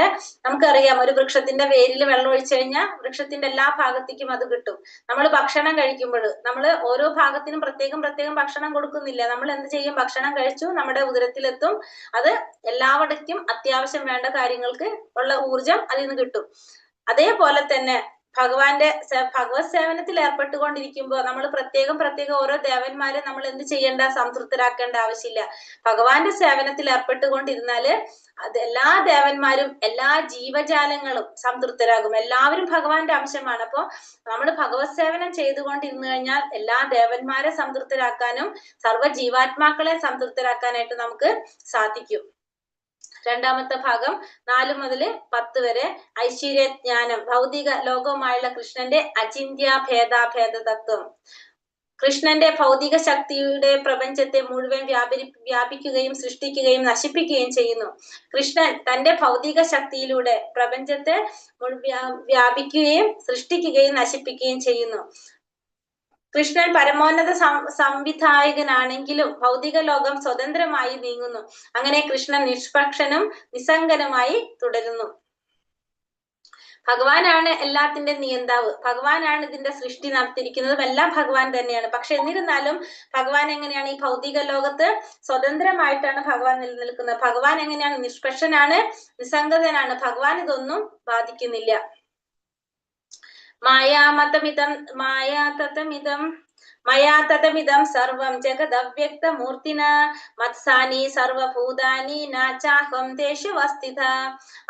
നമുക്കറിയാം, ഒരു വൃക്ഷത്തിന്റെ വേരിൽ വെള്ളം ഒഴിച്ചു കഴിഞ്ഞാൽ വൃക്ഷത്തിന്റെ എല്ലാ ഭാഗത്തേക്കും അത് കിട്ടും. നമ്മൾ ഭക്ഷണം കഴിക്കുമ്പോൾ നമ്മൾ ഓരോ ഭാഗത്തിനും പ്രത്യേകം ഭക്ഷണം കൊടുക്കുന്നില്ല. നമ്മൾ എന്ത് ചെയ്യും? ഭക്ഷണം കഴിച്ചു നമ്മുടെ ഉദരത്തിലെത്തും. അത് എല്ലാവിടേക്കും അത്യാവശ്യം വേണ്ട കാര്യങ്ങൾക്ക് ഉള്ള ഊർജം അതിൽ നിന്ന് കിട്ടും. അതേപോലെ തന്നെ ഭഗവത് സേവനത്തിൽ ഏർപ്പെട്ടുകൊണ്ടിരിക്കുമ്പോൾ നമ്മൾ പ്രത്യേകം ഓരോ ദേവന്മാരെ നമ്മൾ എന്ത് ചെയ്യേണ്ട? സംതൃപ്തരാക്കേണ്ട ആവശ്യമില്ല. ഭഗവാന്റെ സേവനത്തിൽ ഏർപ്പെട്ടുകൊണ്ടിരുന്നാല് അത് എല്ലാ ദേവന്മാരും എല്ലാ ജീവജാലങ്ങളും സംതൃപ്തരാകും. എല്ലാവരും ഭഗവാന്റെ അംശമാണ്. അപ്പൊ നമ്മൾ ഭഗവത് സേവനം ചെയ്തുകൊണ്ടിരുന്നു കഴിഞ്ഞാൽ എല്ലാ ദേവന്മാരെ സംതൃപ്തരാക്കാനും സർവ്വ ജീവാത്മാക്കളെ സംതൃപ്തരാക്കാനായിട്ട് നമുക്ക് സാധിക്കും. രണ്ടാമത്തെ ഭാഗം 4 മുതൽ 10 വരെ ഐശ്വര്യജ്ഞാനം, ഭൗതിക ലോകവുമായുള്ള കൃഷ്ണന്റെ അചിന്ത്യ തത്വം. കൃഷ്ണന്റെ ഭൗതിക ശക്തിയുടെ പ്രപഞ്ചത്തെ മുഴുവൻ വ്യാപിക്കുകയും സൃഷ്ടിക്കുകയും നശിപ്പിക്കുകയും ചെയ്യുന്നു. കൃഷ്ണൻ തന്റെ ഭൗതിക ശക്തിയിലൂടെ പ്രപഞ്ചത്തെ വ്യാപിക്കുകയും സൃഷ്ടിക്കുകയും നശിപ്പിക്കുകയും ചെയ്യുന്നു. കൃഷ്ണൻ പരമോന്നത സംവിധായകനാണെങ്കിലും ഭൗതിക ലോകം സ്വതന്ത്രമായി നീങ്ങുന്നു. അങ്ങനെ കൃഷ്ണൻ നിഷ്പക്ഷനും നിസ്സംഗനുമായി തുടരുന്നു. ഭഗവാനാണ് എല്ലാത്തിന്റെ നിയന്താവ്. ഭഗവാനാണ് ഇതിന്റെ സൃഷ്ടി നടത്തിയിരിക്കുന്നതും എല്ലാം ഭഗവാൻ തന്നെയാണ്. പക്ഷെ എന്നിരുന്നാലും ഭഗവാൻ എങ്ങനെയാണ്? ഈ ഭൗതിക ലോകത്ത് സ്വതന്ത്രമായിട്ടാണ് ഭഗവാൻ നിലനിൽക്കുന്നത്. ഭഗവാൻ എങ്ങനെയാണ്? നിഷ്പക്ഷനാണ്, നിസ്സംഗതനാണ്. ഭഗവാൻ ഇതൊന്നും ബാധിക്കുന്നില്ല. മയാ തതമിദം സർവം ജഗദവ്യക്ത മൂർത്തിന മത്സാനി സർവഭൂതാനി നാചാഹം തേഷു വസ്ഥിത.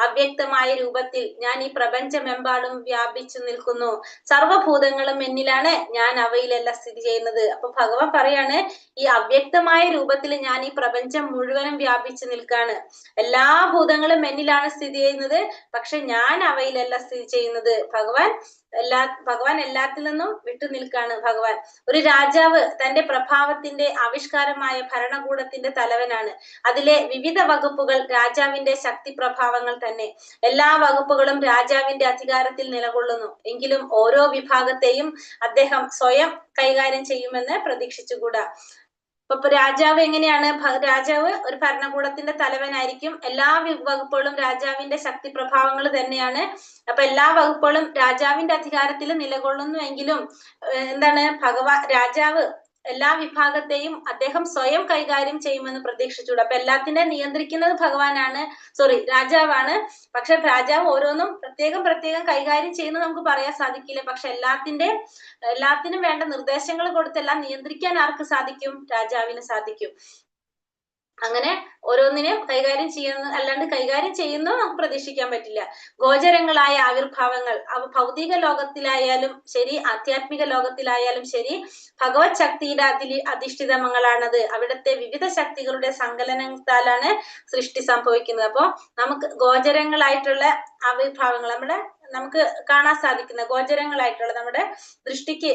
അവ്യക്തമായ രൂപത്തിൽ ഞാൻ ഈ പ്രപഞ്ചമെമ്പാടും വ്യാപിച്ചു നിൽക്കുന്നു. സർവഭൂതങ്ങളും എന്നിലാണ്, ഞാൻ അവയിലല്ല സ്ഥിതി ചെയ്യുന്നത്. അപ്പൊ ഭഗവാൻ പറയാണ്, ഈ അവ്യക്തമായ രൂപത്തിൽ ഞാൻ ഈ പ്രപഞ്ചം മുഴുവനും വ്യാപിച്ചു നിൽക്കാണ്. എല്ലാ ഭൂതങ്ങളും എന്നിലാണ് സ്ഥിതി ചെയ്യുന്നത്, പക്ഷെ ഞാൻ അവയിലല്ല സ്ഥിതി ചെയ്യുന്നത്. ഭഗവാൻ എല്ലാത്തിൽ നിന്നും വിട്ടു നിൽക്കാണ്. ഭഗവാൻ ഒരു രാജാവ് തന്റെ പ്രഭാവത്തിന്റെ ആവിഷ്കാരമായ ഭരണകൂടത്തിന്റെ തലവനാണ്. അതിലെ വിവിധ വകുപ്പുകൾ രാജാവിന്റെ ശക്തി പ്രഭാവങ്ങൾ തന്നെ. എല്ലാ വകുപ്പുകളും രാജാവിന്റെ അധികാരത്തിൽ നിലകൊള്ളുന്നു. എങ്കിലും ഓരോ വിഭാഗത്തെയും അദ്ദേഹം സ്വയം കൈകാര്യം ചെയ്യുമെന്ന് പ്രതീക്ഷിച്ചുകൂടാ. അപ്പൊ രാജാവ് എങ്ങനെയാണ്? രാജാവ് ഒരു ഭരണകൂടത്തിന്റെ തലവനായിരിക്കും. എല്ലാ വകുപ്പുകളും രാജാവിന്റെ ശക്തി പ്രഭാവങ്ങൾ തന്നെയാണ്. അപ്പൊ എല്ലാ വകുപ്പുകളും രാജാവിന്റെ അധികാരത്തിൽ നിലകൊള്ളുന്നുവെങ്കിലും എന്താണ്? രാജാവ് എല്ലാ വിഭാഗത്തെയും അദ്ദേഹം സ്വയം കൈകാര്യം ചെയ്യുമെന്ന് പ്രതീക്ഷിച്ചുകൂടാ. അപ്പൊ എല്ലാത്തിനെ നിയന്ത്രിക്കുന്നത് രാജാവാണ്. പക്ഷെ രാജാവ് ഓരോന്നും പ്രത്യേകം കൈകാര്യം ചെയ്യുന്നത് നമുക്ക് പറയാൻ സാധിക്കില്ല. പക്ഷെ എല്ലാത്തിനും വേണ്ട നിർദ്ദേശങ്ങൾ കൊടുത്തെല്ലാം നിയന്ത്രിക്കാൻ ആർക്ക് സാധിക്കും? രാജാവിന് സാധിക്കും. അങ്ങനെ ഓരോന്നിനെയും കൈകാര്യം ചെയ്യുന്നു നമുക്ക് പ്രതീക്ഷിക്കാൻ പറ്റില്ല. ഗോചരങ്ങളായ ആവിർഭാവങ്ങൾ ഭൗതിക ലോകത്തിലായാലും ശരി, ആധ്യാത്മിക ലോകത്തിലായാലും ശരി, ഭഗവത് ശക്തിയുടെ അധിഷ്ഠിതങ്ങളാണത്. അവിടുത്തെ വിവിധ ശക്തികളുടെ സങ്കലനത്താലാണ് സൃഷ്ടി സംഭവിക്കുന്നത്. അപ്പൊ നമുക്ക് ഗോചരങ്ങളായിട്ടുള്ള ആവിർഭാവങ്ങൾ, നമ്മുടെ നമുക്ക് കാണാൻ സാധിക്കുന്ന ഗോചരങ്ങളായിട്ടുള്ള നമ്മുടെ ദൃഷ്ടിക്ക്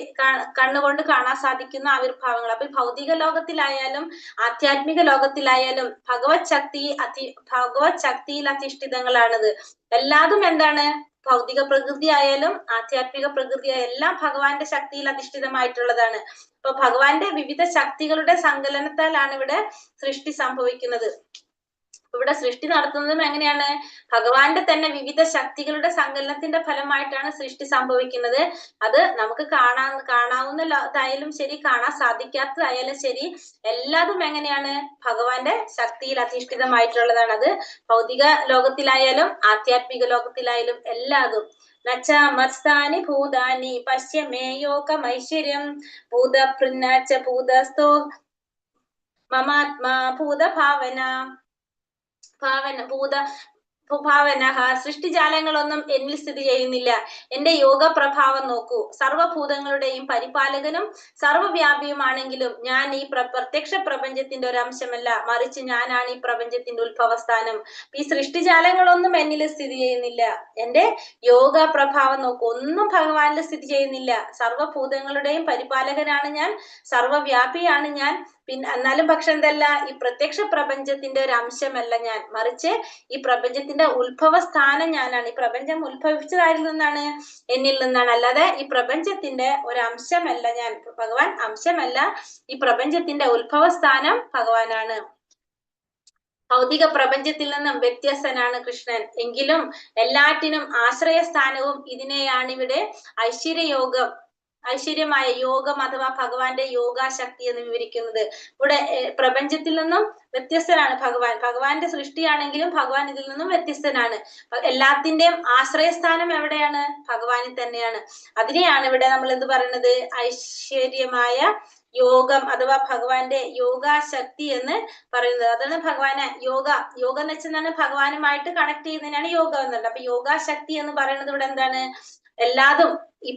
കണ്ണുകൊണ്ട് കാണാൻ സാധിക്കുന്ന ആവിർഭാവങ്ങൾ. അപ്പൊ ഭൗതിക ലോകത്തിലായാലും ആധ്യാത്മിക ലോകത്തിലായാലും ഭഗവത് ശക്തിയിൽ അധിഷ്ഠിതങ്ങളാണിത്. എല്ലാതും എന്താണ്? ഭൗതിക പ്രകൃതി ആയാലും ആധ്യാത്മിക പ്രകൃതി എല്ലാം ഭഗവാന്റെ ശക്തിയിൽ അധിഷ്ഠിതമായിട്ടുള്ളതാണ്. അപ്പൊ ഭഗവാന്റെ വിവിധ ശക്തികളുടെ സങ്കലനത്താലാണ് ഇവിടെ സൃഷ്ടി സംഭവിക്കുന്നത്. ഇവിടെ സൃഷ്ടി നടത്തുന്നതും എങ്ങനെയാണ്? ഭഗവാന്റെ തന്നെ വിവിധ ശക്തികളുടെ സങ്കലനത്തിന്റെ ഫലമായിട്ടാണ് സൃഷ്ടി സംഭവിക്കുന്നത്. അത് നമുക്ക് കാണാവുന്നതായാലും ശരി, കാണാൻ സാധിക്കാത്തതായാലും ശരി, എല്ലാതും എങ്ങനെയാണ്? ഭഗവാന്റെ ശക്തിയിൽ അധിഷ്ഠിതമായിട്ടുള്ളതാണ്. അത് ഭൗതിക ലോകത്തിലായാലും ആധ്യാത്മിക ലോകത്തിലായാലും എല്ലാതും. നച്ച മത്സ്ഥാനി ഭൂതാനി പശ്യമേ യോഗമൈശ്വര്യം ഭൂതഭൃന്നച്ച ഭൂതസ്ഥോ മമാത്മാ ഭൂതഭാവന സൃഷ്ടിജാലങ്ങളൊന്നും എന്നിൽ സ്ഥിതി ചെയ്യുന്നില്ല. എന്റെ യോഗ പ്രഭാവം നോക്കൂ. സർവഭൂതങ്ങളുടെയും പരിപാലകനും സർവവ്യാപിയുമാണെങ്കിലും ഞാൻ ഈ പ്രത്യക്ഷ പ്രപഞ്ചത്തിന്റെ ഒരു അംശമല്ല, മറിച്ച് ഞാനാണ് ഈ പ്രപഞ്ചത്തിന്റെ ഉത്ഭവസ്ഥാനം. ഈ സൃഷ്ടിജാലങ്ങളൊന്നും എന്നിൽ സ്ഥിതി ചെയ്യുന്നില്ല. എന്റെ യോഗ പ്രഭാവം നോക്കൂ. ഒന്നും ഭഗവാനിൽ സ്ഥിതി ചെയ്യുന്നില്ല. സർവഭൂതങ്ങളുടെയും പരിപാലകനാണ് ഞാൻ, സർവവ്യാപിയാണ് ഞാൻ. എന്നാലും പക്ഷെ എന്തല്ല, ഈ പ്രത്യക്ഷ പ്രപഞ്ചത്തിന്റെ ഒരു അംശമല്ല ഞാൻ, മറിച്ച് ഈ പ്രപഞ്ചത്തിന്റെ ഉത്ഭവ സ്ഥാനം ഞാനാണ്. ഈ പ്രപഞ്ചം ഉത്ഭവിച്ചത് ആരിൽ നിന്നാണ്? എന്നിൽ നിന്നാണ്. അല്ലാതെ ഈ പ്രപഞ്ചത്തിന്റെ ഒരു അംശമല്ല ഞാൻ. ഭഗവാൻ അംശമല്ല, ഈ പ്രപഞ്ചത്തിന്റെ ഉത്ഭവ സ്ഥാനം ഭഗവാനാണ്. ഭൗതിക പ്രപഞ്ചത്തിൽ നിന്നും വ്യത്യസ്തനാണ് കൃഷ്ണൻ. എങ്കിലും എല്ലാറ്റിനും ആശ്രയസ്ഥാനവും ഇതിനെയാണ് ഇവിടെ ഐശ്വര്യമായ യോഗം അഥവാ ഭഗവാന്റെ യോഗാശക്തി എന്ന് വിവരിക്കുന്നത്. ഇവിടെ പ്രപഞ്ചത്തിൽ നിന്നും വ്യത്യസ്തനാണ് ഭഗവാൻ. ഭഗവാന്റെ സൃഷ്ടിയാണെങ്കിലും ഭഗവാൻ ഇതിൽ നിന്നും വ്യത്യസ്തനാണ്. എല്ലാത്തിന്റെയും ആശ്രയസ്ഥാനം എവിടെയാണ്? ഭഗവാനിൽ തന്നെയാണ്. അതിനെയാണ് ഇവിടെ നമ്മൾ എന്ത് പറയുന്നത്? ഐശ്വര്യമായ യോഗം അഥവാ ഭഗവാന്റെ യോഗാശക്തി എന്ന് പറയുന്നത്. അതാണ് ഭഗവാനെ യോഗ എന്ന് വെച്ചാൽ ഭഗവാനുമായിട്ട് കണക്ട് ചെയ്യുന്നതിനാണ് യോഗ എന്നുള്ളത്. അപ്പൊ യോഗാശക്തി എന്ന് പറയുന്നത് ഇവിടെ എന്താണ്? എല്ലാതും ഈ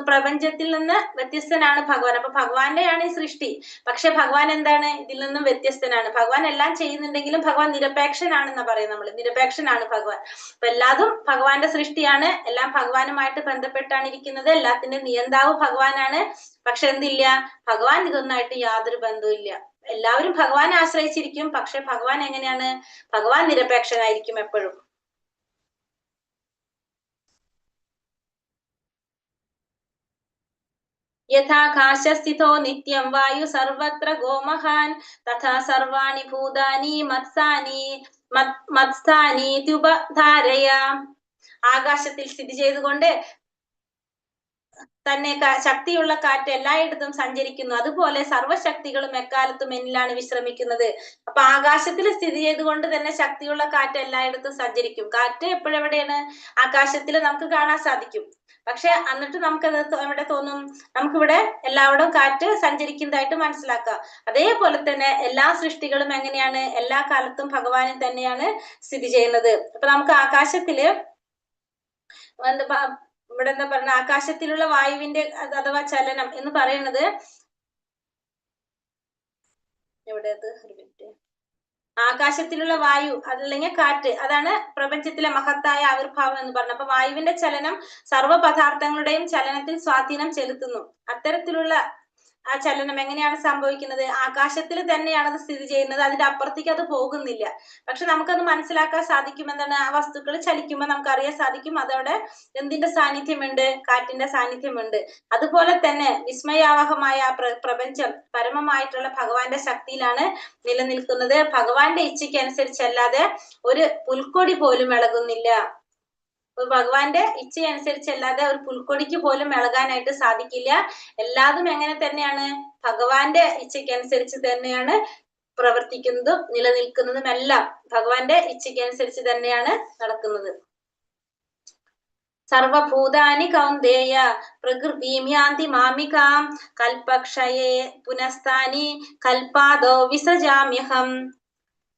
പ്രപഞ്ചത്തിൽ നിന്ന് വ്യത്യസ്തനാണ് ഭഗവാൻ. അപ്പൊ ഭഗവാന്റെയാണ് ഈ സൃഷ്ടി. പക്ഷെ ഭഗവാൻ എന്താണ്? ഇതിൽ നിന്നും വ്യത്യസ്തനാണ്. ഭഗവാൻ എല്ലാം ചെയ്യുന്നുണ്ടെങ്കിലും ഭഗവാൻ നിരപേക്ഷനാണെന്നാ പറയുന്നത് നമ്മൾ. നിരപേക്ഷനാണ് ഭഗവാൻ. അപ്പൊ എല്ലാതും ഭഗവാന്റെ സൃഷ്ടിയാണ്. എല്ലാം ഭഗവാനുമായിട്ട് ബന്ധപ്പെട്ടാണ് ഇരിക്കുന്നത്. എല്ലാത്തിന്റെ നിയന്താവ് ഭഗവാനാണ്. പക്ഷെ എന്തില്ല? ഭഗവാൻ ഇതൊന്നായിട്ട് യാതൊരു ബന്ധവും ഇല്ല. എല്ലാവരും ഭഗവാനെ ആശ്രയിച്ചിരിക്കും. പക്ഷെ ഭഗവാൻ എങ്ങനെയാണ്? ഭഗവാൻ നിരപേക്ഷനായിരിക്കും എപ്പോഴും. യഥാകാശസ്ഥിതോ നിത്യം വായു സർവത്ര ഗോമഹാൻ തഥാ സർവാണി ഭൂതാനി മത്സ്ഥാനീത്യുപധാരയ. ആകാശത്തിൽ സ്ഥിതി ചെയ്തുകൊണ്ട് തന്നെ ശക്തിയുള്ള കാറ്റ് എല്ലായിടത്തും സഞ്ചരിക്കുന്നു. അതുപോലെ സർവശക്തികളും എക്കാലത്തും എന്നിലാണ് വിശ്രമിക്കുന്നത്. അപ്പൊ ആകാശത്തിൽ സ്ഥിതി ചെയ്തുകൊണ്ട് തന്നെ ശക്തിയുള്ള കാറ്റ് എല്ലായിടത്തും സഞ്ചരിക്കും. കാറ്റ് എപ്പോഴെവിടെയാണ്? ആകാശത്തിൽ നമുക്ക് കാണാൻ സാധിക്കും. പക്ഷെ എന്നിട്ട് നമുക്കത് എവിടെ തോന്നും? നമുക്കിവിടെ എല്ലായിടും കാറ്റ് സഞ്ചരിക്കുന്നതായിട്ട് മനസ്സിലാക്കാം. അതേപോലെ തന്നെ എല്ലാ സൃഷ്ടികളും എങ്ങനെയാണ്? എല്ലാ കാലത്തും ഭഗവാനിൽ തന്നെയാണ് സ്ഥിതി ചെയ്യുന്നത്. അപ്പൊ നമുക്ക് ആകാശത്തില് ഇവിടെ എന്താ പറഞ്ഞ, ആകാശത്തിലുള്ള വായുവിന്റെ അഥവാ ചലനം എന്ന് പറയുന്നത് എവിടെയത്? ഒരു മിനിറ്റ്. ആകാശത്തിലുള്ള വായു അതല്ലെങ്കിൽ കാറ്റ്, അതാണ് പ്രപഞ്ചത്തിലെ മഹത്തായ ആവിർഭാവം എന്ന് പറഞ്ഞത്. അപ്പൊ വായുവിന്റെ ചലനം സർവ്വ പദാർത്ഥങ്ങളുടെയും ചലനത്തിൽ സ്വാധീനം ചെലുത്തുന്നു. അത്തരത്തിലുള്ള ആ ചലനം എങ്ങനെയാണ് സംഭവിക്കുന്നത്? ആകാശത്തിൽ തന്നെയാണ് അത് സ്ഥിതി ചെയ്യുന്നത്. അതിന്റെ അപ്പുറത്തേക്ക് അത് പോകുന്നില്ല. പക്ഷെ നമുക്കത് മനസ്സിലാക്കാൻ സാധിക്കും. എന്താണ്? ആ വസ്തുക്കൾ ചലിക്കുമ്പോൾ നമുക്ക് അറിയാൻ സാധിക്കും അതവിടെ എന്തിന്റെ സാന്നിധ്യമുണ്ട്? കാറ്റിന്റെ സാന്നിധ്യമുണ്ട്. അതുപോലെ തന്നെ വിസ്മയാവഹമായ ആ പ്രപഞ്ചം പരമമായിട്ടുള്ള ഭഗവാന്റെ ശക്തിയിലാണ് നിലനിൽക്കുന്നത്. ഭഗവാന്റെ ഇച്ഛയ്ക്ക് അനുസരിച്ചല്ലാതെ ഒരു പുൽക്കൊടി പോലും ഇളകുന്നില്ല. ഭഗവാന്റെ ഇച്ഛയനുസരിച്ചല്ലാതെ ഒരു പുൽക്കൊടിക്ക് പോലും ഇളകാനായിട്ട് സാധിക്കില്ല. എല്ലാതും എങ്ങനെ തന്നെയാണ്? ഭഗവാന്റെ ഇച്ഛയ്ക്കനുസരിച്ച് തന്നെയാണ് പ്രവർത്തിക്കുന്നതും നിലനിൽക്കുന്നതും. എല്ലാം ഭഗവാന്റെ ഇച്ഛയ്ക്കനുസരിച്ച് തന്നെയാണ് നടക്കുന്നത്. സർവഭൂതാനി കൗന്ദേയ പ്രകൃതിം യാന്തി മാമികാം കൽപക്ഷയേ പുനഃസ്ഥാനി കൽപാദോ വിസൃജാമ്യഹം.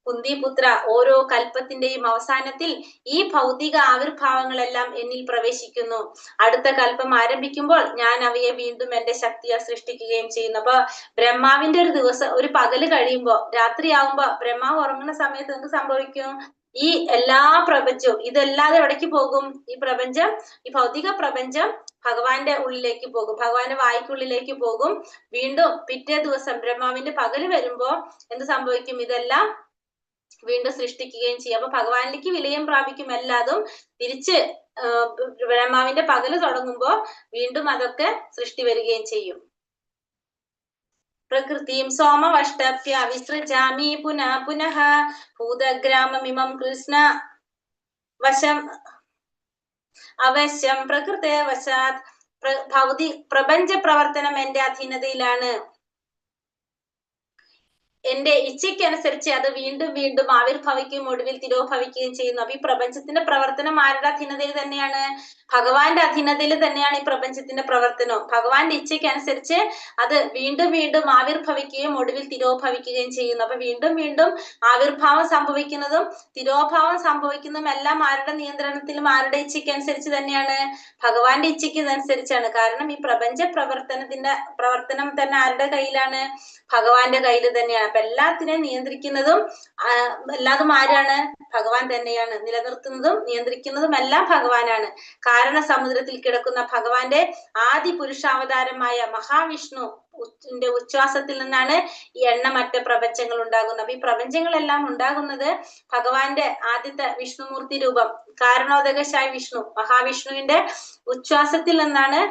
കുന്തിപുത്ര, ഓരോ കൽപ്പത്തിന്റെയും അവസാനത്തിൽ ഈ ഭൗതിക ആവിർഭാവങ്ങളെല്ലാം എന്നിൽ പ്രവേശിക്കുന്നു. അടുത്ത കൽപ്പം ആരംഭിക്കുമ്പോൾ ഞാൻ അവയെ വീണ്ടും എന്റെ ശക്തിയാൽ സൃഷ്ടിക്കുകയും ചെയ്യുന്നു. അപ്പൊ ബ്രഹ്മാവിന്റെ ഒരു ദിവസം, ഒരു പകല് കഴിയുമ്പോ, രാത്രിയാവുമ്പോ ബ്രഹ്മാവ് ഉറങ്ങുന്ന സമയത്ത് എന്ത് സംഭവിക്കും? ഈ എല്ലാ പ്രപഞ്ചവും ഇതല്ലാതെ എവിടേക്ക് പോകും? ഈ പ്രപഞ്ചം, ഈ ഭൗതിക പ്രപഞ്ചം ഭഗവാന്റെ ഉള്ളിലേക്ക് പോകും, ഭഗവാന്റെ വായ്ക്കുള്ളിലേക്ക് പോകും. വീണ്ടും പിറ്റേ ദിവസം ബ്രഹ്മാവിന്റെ പകല് വരുമ്പോ എന്ത് സംഭവിക്കും? ഇതെല്ലാം വീണ്ടും സൃഷ്ടിക്കുകയും ചെയ്യും. അപ്പൊ ഭഗവാനിലേക്ക് വിലയം പ്രാപിക്കും എല്ലാതും. തിരിച്ച് ബ്രഹ്മാവിന്റെ പകല് തുടങ്ങുമ്പോ വീണ്ടും അതൊക്കെ സൃഷ്ടി വരികയും ചെയ്യും. പ്രകൃതിം സോമവഷ്ടപ്യ വിസൃജാമി പുനഃ പുനഃ ഭൂതഗ്രാമമിമം കൃഷ്ണ വശം അവശ്യം പ്രകൃതേ വശാത്. പ്രപഞ്ച പ്രവർത്തനം എന്റെ അധീനതയിലാണ്. എന്റെ ഇച്ഛയ്ക്കനുസരിച്ച് അത് വീണ്ടും വീണ്ടും ആവിർഭവിക്കുകയും ഒടുവിൽ തിരോഭവിക്കുകയും ചെയ്യുന്നു. അപ്പൊ ഈ പ്രപഞ്ചത്തിന്റെ പ്രവർത്തനം ആരുടെ അധീനതയിൽ തന്നെയാണ്? ഭഗവാന്റെ അധീനതയിൽ തന്നെയാണ് ഈ പ്രപഞ്ചത്തിന്റെ പ്രവർത്തനവും. ഭഗവാന്റെ ഇച്ഛയ്ക്കനുസരിച്ച് അത് വീണ്ടും വീണ്ടും ആവിർഭവിക്കുകയും ഒടുവിൽ തിരോഭവിക്കുകയും ചെയ്യുന്നു. അപ്പൊ വീണ്ടും വീണ്ടും ആവിർഭാവം സംഭവിക്കുന്നതും തിരോഭാവം സംഭവിക്കുന്നതും എല്ലാം ആരുടെ നിയന്ത്രണത്തിലും ആരുടെ ഇച്ഛയ്ക്കനുസരിച്ച് തന്നെയാണ്? ഭഗവാന്റെ ഇച്ഛയ്ക്ക് അനുസരിച്ചാണ്. കാരണം ഈ പ്രപഞ്ച പ്രവർത്തനം തന്നെ ആരുടെ കയ്യിലാണ്? ഭഗവാന്റെ കയ്യിൽ തന്നെയാണ്. അപ്പൊ എല്ലാത്തിനെയും നിയന്ത്രിക്കുന്നതും എല്ലാതും ആരാണ്? ഭഗവാൻ തന്നെയാണ്. നിലനിർത്തുന്നതും നിയന്ത്രിക്കുന്നതും എല്ലാം ഭഗവാനാണ്. കാരണ സമുദ്രത്തിൽ കിടക്കുന്ന ഭഗവാന്റെ ആദി പുരുഷാവതാരമായ മഹാവിഷ്ണു ഉച്ഛ്വാസത്തിൽ നിന്നാണ് ഈ എണ്ണമറ്റ പ്രപഞ്ചങ്ങൾ ഉണ്ടാകുന്നത്. അപ്പൊ ഈ പ്രപഞ്ചങ്ങളെല്ലാം ഉണ്ടാകുന്നത് ഭഗവാന്റെ ആദ്യത്തെ വിഷ്ണുമൂർത്തി രൂപം കാരണോദകശായ വിഷ്ണു മഹാവിഷ്ണുവിന്റെ ഉച്ഛ്വാസത്തിൽ നിന്നാണ്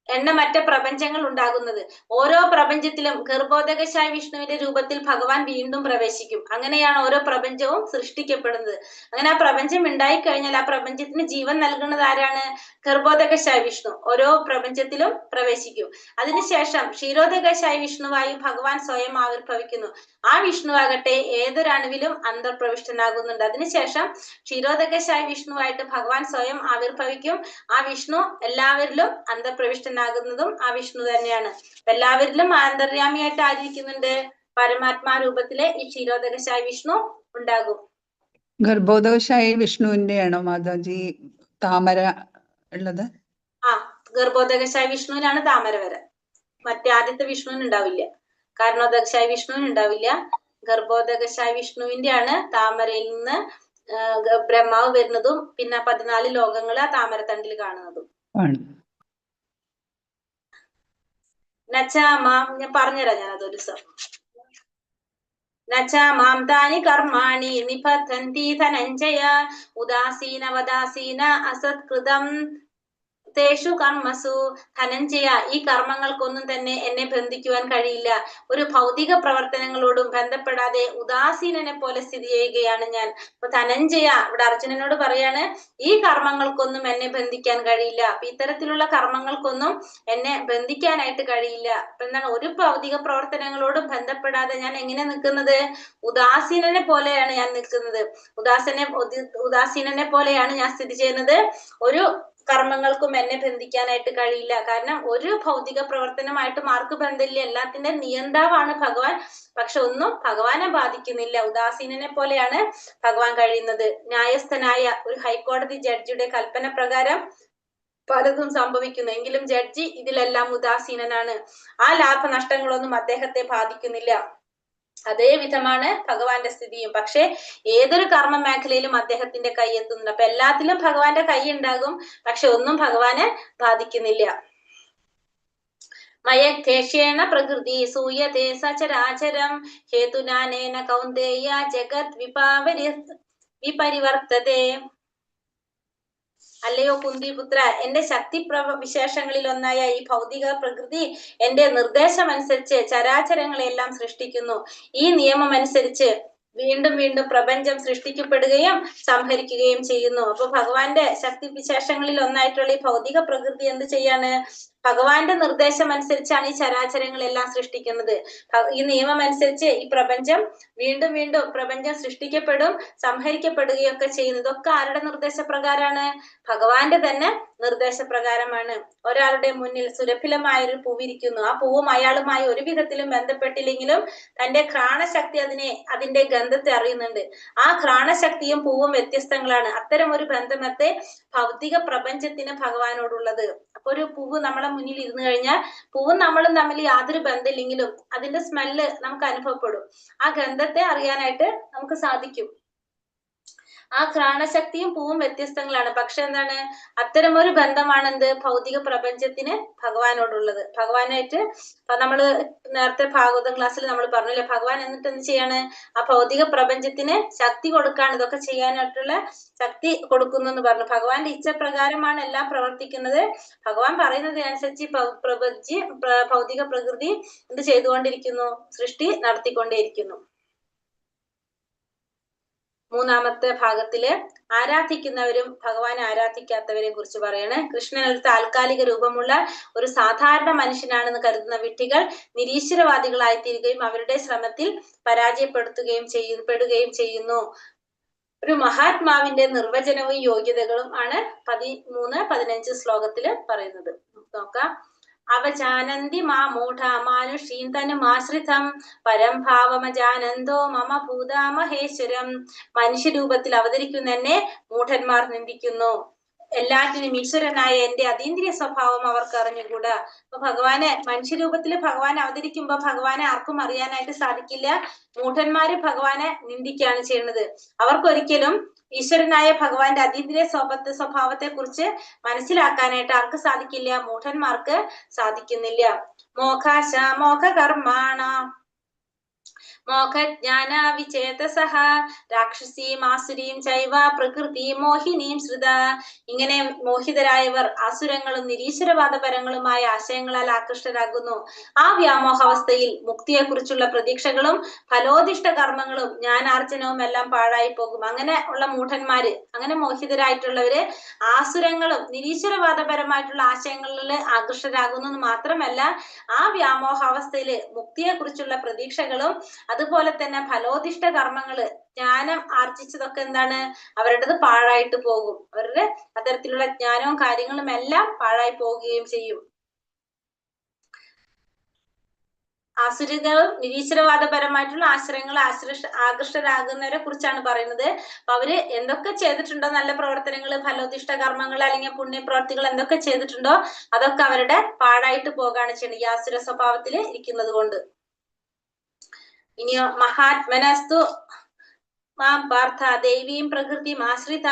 എണ്ണമറ്റ പ്രപഞ്ചങ്ങൾ ഉണ്ടാകുന്നത്. ഓരോ പ്രപഞ്ചത്തിലും ഗർഭോദകശായ വിഷ്ണുവിന്റെ രൂപത്തിൽ ഭഗവാൻ വീണ്ടും പ്രവേശിക്കും. അങ്ങനെയാണ് ഓരോ പ്രപഞ്ചവും സൃഷ്ടിക്കപ്പെടുന്നത്. അങ്ങനെ ആ പ്രപഞ്ചം ഉണ്ടായി കഴിഞ്ഞാൽ ആ പ്രപഞ്ചത്തിന് ജീവൻ നൽകുന്നത് ആരാണ്? ഗർഭോദകശായ വിഷ്ണു ഓരോ പ്രപഞ്ചത്തിലും പ്രവേശിക്കും. അതിനുശേഷം ക്ഷീരോദകശായ വിഷ്ണുവായി ഭഗവാൻ സ്വയം ആവിർഭവിക്കുന്നു. ആ വിഷ്ണുവാകട്ടെ ഏതൊരണുവിലും അന്തർപ്രവിഷ്ടനാകുന്നുണ്ട്. അതിനുശേഷം ക്ഷീരോദകശായ വിഷ്ണുവായിട്ട് ഭഗവാൻ സ്വയം ആവിർഭവിക്കും. ആ വിഷ്ണു എല്ലാവരിലും അന്തർപ്രവിഷ്ടനാകുന്നതും ആ വിഷ്ണു തന്നെയാണ്. എല്ലാവരിലും ആന്തര്യാമിയായിട്ട് ആയിരിക്കുന്നുണ്ട്. പരമാത്മാ രൂപത്തിലെ ഈ ക്ഷീരോദകശായ വിഷ്ണു ഉണ്ടാകും. ഗർഭോദകശായ വിഷ്ണുവിന്റെയാണോ മാതാജി താമര ഉള്ളത്? ആ, ഗർഭോദകശായ വിഷ്ണുവിനാണ് താമര വര. മറ്റേ ആദ്യത്തെ വിഷ്ണുവിന് ഉണ്ടാവില്ല. കാരണോദകശായ വിഷ്ണുവിന് ഉണ്ടാവില്ല. ഗർഭോദകശായ വിഷ്ണുവിന്റെയാണ് താമരയിൽ നിന്ന് ബ്രഹ്മാവ് വരുന്നതും പിന്നെ 14 ലോകങ്ങൾ ആ താമരത്തണ്ടിൽ കാണുന്നതും. നച്ചാമാം ഞാൻ പറഞ്ഞുതരാം. ഞാനതൊരു നച്ചാമാം താനി കർമാണി നിബദ്ധന്തി ധനഞ്ജയ ഉദാസീനവദാസീന അസത്കൃതം തേഷു കർമ്മസു. ധനഞ്ജയ, ഈ കർമ്മങ്ങൾക്കൊന്നും തന്നെ എന്നെ ബന്ധിക്കുവാൻ കഴിയില്ല. ഒരു ഭൗതിക പ്രവർത്തനങ്ങളോടും ബന്ധപ്പെടാതെ ഉദാസീനനെ പോലെ സ്ഥിതി ചെയ്യുകയാണ് ഞാൻ. അപ്പൊ ധനഞ്ജയ ഇവിടെ അർജുനനോട് പറയാണ്, ഈ കർമ്മങ്ങൾക്കൊന്നും എന്നെ ബന്ധിക്കാൻ കഴിയില്ല. അപ്പൊ ഇത്തരത്തിലുള്ള കർമ്മങ്ങൾക്കൊന്നും എന്നെ ബന്ധിക്കാനായിട്ട് കഴിയില്ല. അപ്പൊ എന്താണ്? ഒരു ഭൗതിക പ്രവർത്തനങ്ങളോടും ബന്ധപ്പെടാതെ ഞാൻ എങ്ങനെ നിൽക്കുന്നത്? ഉദാസീനനെ പോലെയാണ് ഞാൻ നിൽക്കുന്നത്. ഉദാസീനനെ പോലെയാണ് ഞാൻ സ്ഥിതി ചെയ്യുന്നത്. ഒരു കർമ്മങ്ങൾക്കും എന്നെ ബന്ധിക്കാനായിട്ട് കഴിയില്ല. കാരണം ഒരു ഭൗതിക പ്രവർത്തനമായിട്ട് ആർക്ക് ബന്ധമില്ല. എല്ലാത്തിന്റെ നിയന്താവാണ് ഭഗവാൻ. പക്ഷെ ഒന്നും ഭഗവാനെ ബാധിക്കുന്നില്ല. ഉദാസീനനെ പോലെയാണ് ഭഗവാൻ കഴിയുന്നത്. ന്യായസ്ഥനായ ഒരു ഹൈക്കോടതി ജഡ്ജിയുടെ കൽപ്പന പ്രകാരം പലതും സംഭവിക്കുന്നു. എങ്കിലും ജഡ്ജി ഇതിലെല്ലാം ഉദാസീനനാണ്. ആ ലാഭനഷ്ടങ്ങളൊന്നും അദ്ദേഹത്തെ ബാധിക്കുന്നില്ല. അതേ വിധമാണ് ഭഗവാന്റെ സ്ഥിതിയും. പക്ഷെ ഏതൊരു കർമ്മ മേഖലയിലും അദ്ദേഹത്തിന്റെ കൈ എത്തുന്നുണ്ട്. അപ്പൊ എല്ലാത്തിലും ഭഗവാന്റെ കൈ ഉണ്ടാകും. പക്ഷെ ഒന്നും ഭഗവാനെ ബാധിക്കുന്നില്ല. മയഘേഷേണ പ്രകൃതി സൂയതേ സചരാചരം ഹേതുനാനേന കൗന്ദേയ ജഗത് വിപരിവർത്തതേ. അല്ലയോ കുന്തിപുത്ര, എന്റെ ശക്തി വിശേഷങ്ങളിൽ ഒന്നായ ഈ ഭൗതിക പ്രകൃതി എന്റെ നിർദ്ദേശമനുസരിച്ച് ചരാചരങ്ങളെല്ലാം സൃഷ്ടിക്കുന്നു. ഈ നിയമം അനുസരിച്ച് വീണ്ടും വീണ്ടും പ്രപഞ്ചം സൃഷ്ടിക്കപ്പെടുകയും സംഹരിക്കുകയും ചെയ്യുന്നു. അപ്പൊ ഭഗവാന്റെ ശക്തി വിശേഷങ്ങളിൽ ഒന്നായിട്ടുള്ള ഈ ഭൗതിക പ്രകൃതി എന്ത് ചെയ്യാണ്? ഭഗവാന്റെ നിർദ്ദേശം അനുസരിച്ചാണ് ഈ ചരാചരങ്ങളെല്ലാം സൃഷ്ടിക്കുന്നത്. ഈ നിയമം അനുസരിച്ച് ഈ പ്രപഞ്ചം വീണ്ടും വീണ്ടും പ്രപഞ്ചം സൃഷ്ടിക്കപ്പെടും, സംഹരിക്കപ്പെടുകയും ഒക്കെ ചെയ്യുന്നത്. ഇതൊക്കെ ആരുടെ നിർദ്ദേശപ്രകാരമാണ്? ഭഗവാന്റെ തന്നെ നിർദ്ദേശപ്രകാരമാണ്. ഒരാളുടെ മുന്നിൽ സുരഭിലമായ ഒരു പൂവിരിക്കുന്നു. ആ പൂവും അയാളുമായി ഒരു വിധത്തിലും ബന്ധപ്പെട്ടില്ലെങ്കിലും തന്റെ ഘ്രാണശക്തി അതിന്റെ ഗന്ധത്തെ അറിയുന്നുണ്ട്. ആ ഘ്രാണശക്തിയും പൂവും വ്യത്യസ്തങ്ങളാണ്. അത്തരം ഒരു ബന്ധമത്തെ ഭൗതിക പ്രപഞ്ചത്തിന് ഭഗവാനോടുള്ളത്. അപ്പൊ ഒരു പൂവ് നമ്മളെ മുന്നിൽ ഇരുന്ന് കഴിഞ്ഞാൽ പൂവും നമ്മളും തമ്മിൽ യാതൊരു ബന്ധമില്ലെങ്കിലും അതിന്റെ സ്മെല്ല് നമുക്ക് അനുഭവപ്പെടും. ആ ഗന്ധത്തെ അറിയാനായിട്ട് നമുക്ക് സാധിക്കും. ആ ഘ്രാണശക്തിയും പൂവും വ്യത്യസ്തങ്ങളാണ്. പക്ഷെ എന്താണ്, അത്തരമൊരു ബന്ധമാണ് എന്ത് ഭൗതിക പ്രപഞ്ചത്തിന് ഭഗവാനോടുള്ളത്. ഭഗവാനായിട്ട് നമ്മള് നേരത്തെ ഭാഗവത ക്ലാസ്സിൽ നമ്മൾ പറഞ്ഞില്ലേ, ഭഗവാൻ എന്നിട്ട് എന്ത് ചെയ്യാണ്, ആ ഭൗതിക പ്രപഞ്ചത്തിന് ശക്തി കൊടുക്കാണ്, ഇതൊക്കെ ചെയ്യാനായിട്ടുള്ള ശക്തി കൊടുക്കുന്നു എന്ന് പറഞ്ഞു. ഭഗവാന്റെ ഇച്ഛപ്രകാരമാണ് എല്ലാം പ്രവർത്തിക്കുന്നത്. ഭഗവാൻ പറയുന്നതിനനുസരിച്ച് ഭൗതിക പ്രകൃതി എന്ത് ചെയ്തുകൊണ്ടിരിക്കുന്നു, സൃഷ്ടി നടത്തിക്കൊണ്ടേയിരിക്കുന്നു. മൂന്നാമത്തെ ഭാഗത്തില് ആരാധിക്കുന്നവരും ഭഗവാനെ ആരാധിക്കാത്തവരെയും കുറിച്ച് പറയാണ്. കൃഷ്ണൻ ഒരു താൽക്കാലിക രൂപമുള്ള ഒരു സാധാരണ മനുഷ്യനാണെന്ന് കരുതുന്ന വിഡ്ഢികൾ നിരീശ്വരവാദികളായി തീരുകയും അവരുടെ ശ്രമത്തിൽ പരാജയപ്പെടുകയും ചെയ്യുന്നു. ഒരു മഹാത്മാവിന്റെ നിർവചനവും യോഗ്യതകളും ആണ് 13-15 ശ്ലോകത്തില് പറയുന്നത്. നോക്കാം. അവജാനന്തി മാമൂഢ മാനുഷീം തനുമാശ്രിതം പരം ഭാവമജാനന്ദോ മമ ഭൂതാ മഹേശ്വരം. മനുഷ്യരൂപത്തിൽ അവതരിക്കുന്ന എന്നെ മൂഢന്മാർ നിന്ദിക്കുന്നു. എല്ലാറ്റിനും ഈശ്വരനായ എന്റെ അതീന്ദ്രിയ സ്വഭാവം അവർക്ക് അറിഞ്ഞുകൂടാ. അപ്പൊ ഭഗവാനെ മനുഷ്യരൂപത്തിൽ ഭഗവാൻ അവതരിക്കുമ്പോ ഭഗവാനെ ആർക്കും അറിയാനായിട്ട് സാധിക്കില്ല. മൂഢന്മാര് ഭഗവാനെ നിന്ദിക്കുകയാണ് ചെയ്യുന്നത്. അവർക്കൊരിക്കലും ഈശ്വരനായ ഭഗവാന്റെ അതീന്ദ്രിയ സ്വഭാവത്തെ കുറിച്ച് മനസ്സിലാക്കാനായിട്ട് ആർക്ക് സാധിക്കില്ല, മൂഢന്മാർക്ക് സാധിക്കുന്നില്ല. മോഘാശ മോഘ കർമാണ മോഹജ്ഞാന വിചേതസഃ രാക്ഷസീം ആസുരീം ചൈവ പ്രകൃതി മോഹിനീം ശ്രുത. ഇങ്ങനെ മോഹിതരായവർ ആസുരങ്ങളും നിരീശ്വരവാദപരങ്ങളുമായ ആശയങ്ങളാൽ ആകൃഷ്ടരാകുന്നു. ആ വ്യാമോഹാവസ്ഥയിൽ മുക്തിയെക്കുറിച്ചുള്ള പ്രതീക്ഷകളും ഫലോദിഷ്ട കർമ്മങ്ങളും ജ്ഞാനാർജനവും എല്ലാം പാഴായി പോകും. അങ്ങനെ ഉള്ള മൂഢന്മാര്, അങ്ങനെ മോഹിതരായിട്ടുള്ളവര് ആസുരങ്ങളും നിരീശ്വരവാദപരമായിട്ടുള്ള ആശയങ്ങളിൽ ആകൃഷ്ടരാകുന്നു എന്ന് മാത്രമല്ല, ആ വ്യാമോഹാവസ്ഥയില് മുക്തിയെക്കുറിച്ചുള്ള പ്രതീക്ഷകളും അതുപോലെ തന്നെ ഫലോദിഷ്ട കർമ്മങ്ങള് ജ്ഞാനം ആർജിച്ചതൊക്കെ എന്താണ്, അവരുടേത് പാഴായിട്ട് പോകും. അവരുടെ അത്തരത്തിലുള്ള ജ്ഞാനവും കാര്യങ്ങളും എല്ലാം പാഴായി പോവുകയും ചെയ്യും. ആസുരികളും നിരീശ്വരവാദപരമായിട്ടുള്ള ആശ്രയങ്ങൾ ആകൃഷ്ടരാകുന്നവരെ കുറിച്ചാണ് പറയുന്നത്. അപ്പൊ അവര് എന്തൊക്കെ ചെയ്തിട്ടുണ്ടോ, നല്ല പ്രവർത്തനങ്ങൾ, ഫലോദിഷ്ട കർമ്മങ്ങൾ അല്ലെങ്കിൽ പുണ്യപ്രവർത്തികൾ എന്തൊക്കെ ചെയ്തിട്ടുണ്ടോ അതൊക്കെ അവരുടെ പാഴായിട്ട് പോകാണ് ചെയ്യുന്നത്, ഈ ആസുര സ്വഭാവത്തിൽ ഇരിക്കുന്നത് കൊണ്ട്. ഇനിയോ മഹാത്മനസ്തു മാം പാർത്ഥ ദേവീം പ്രകൃതിം ആശ്രിത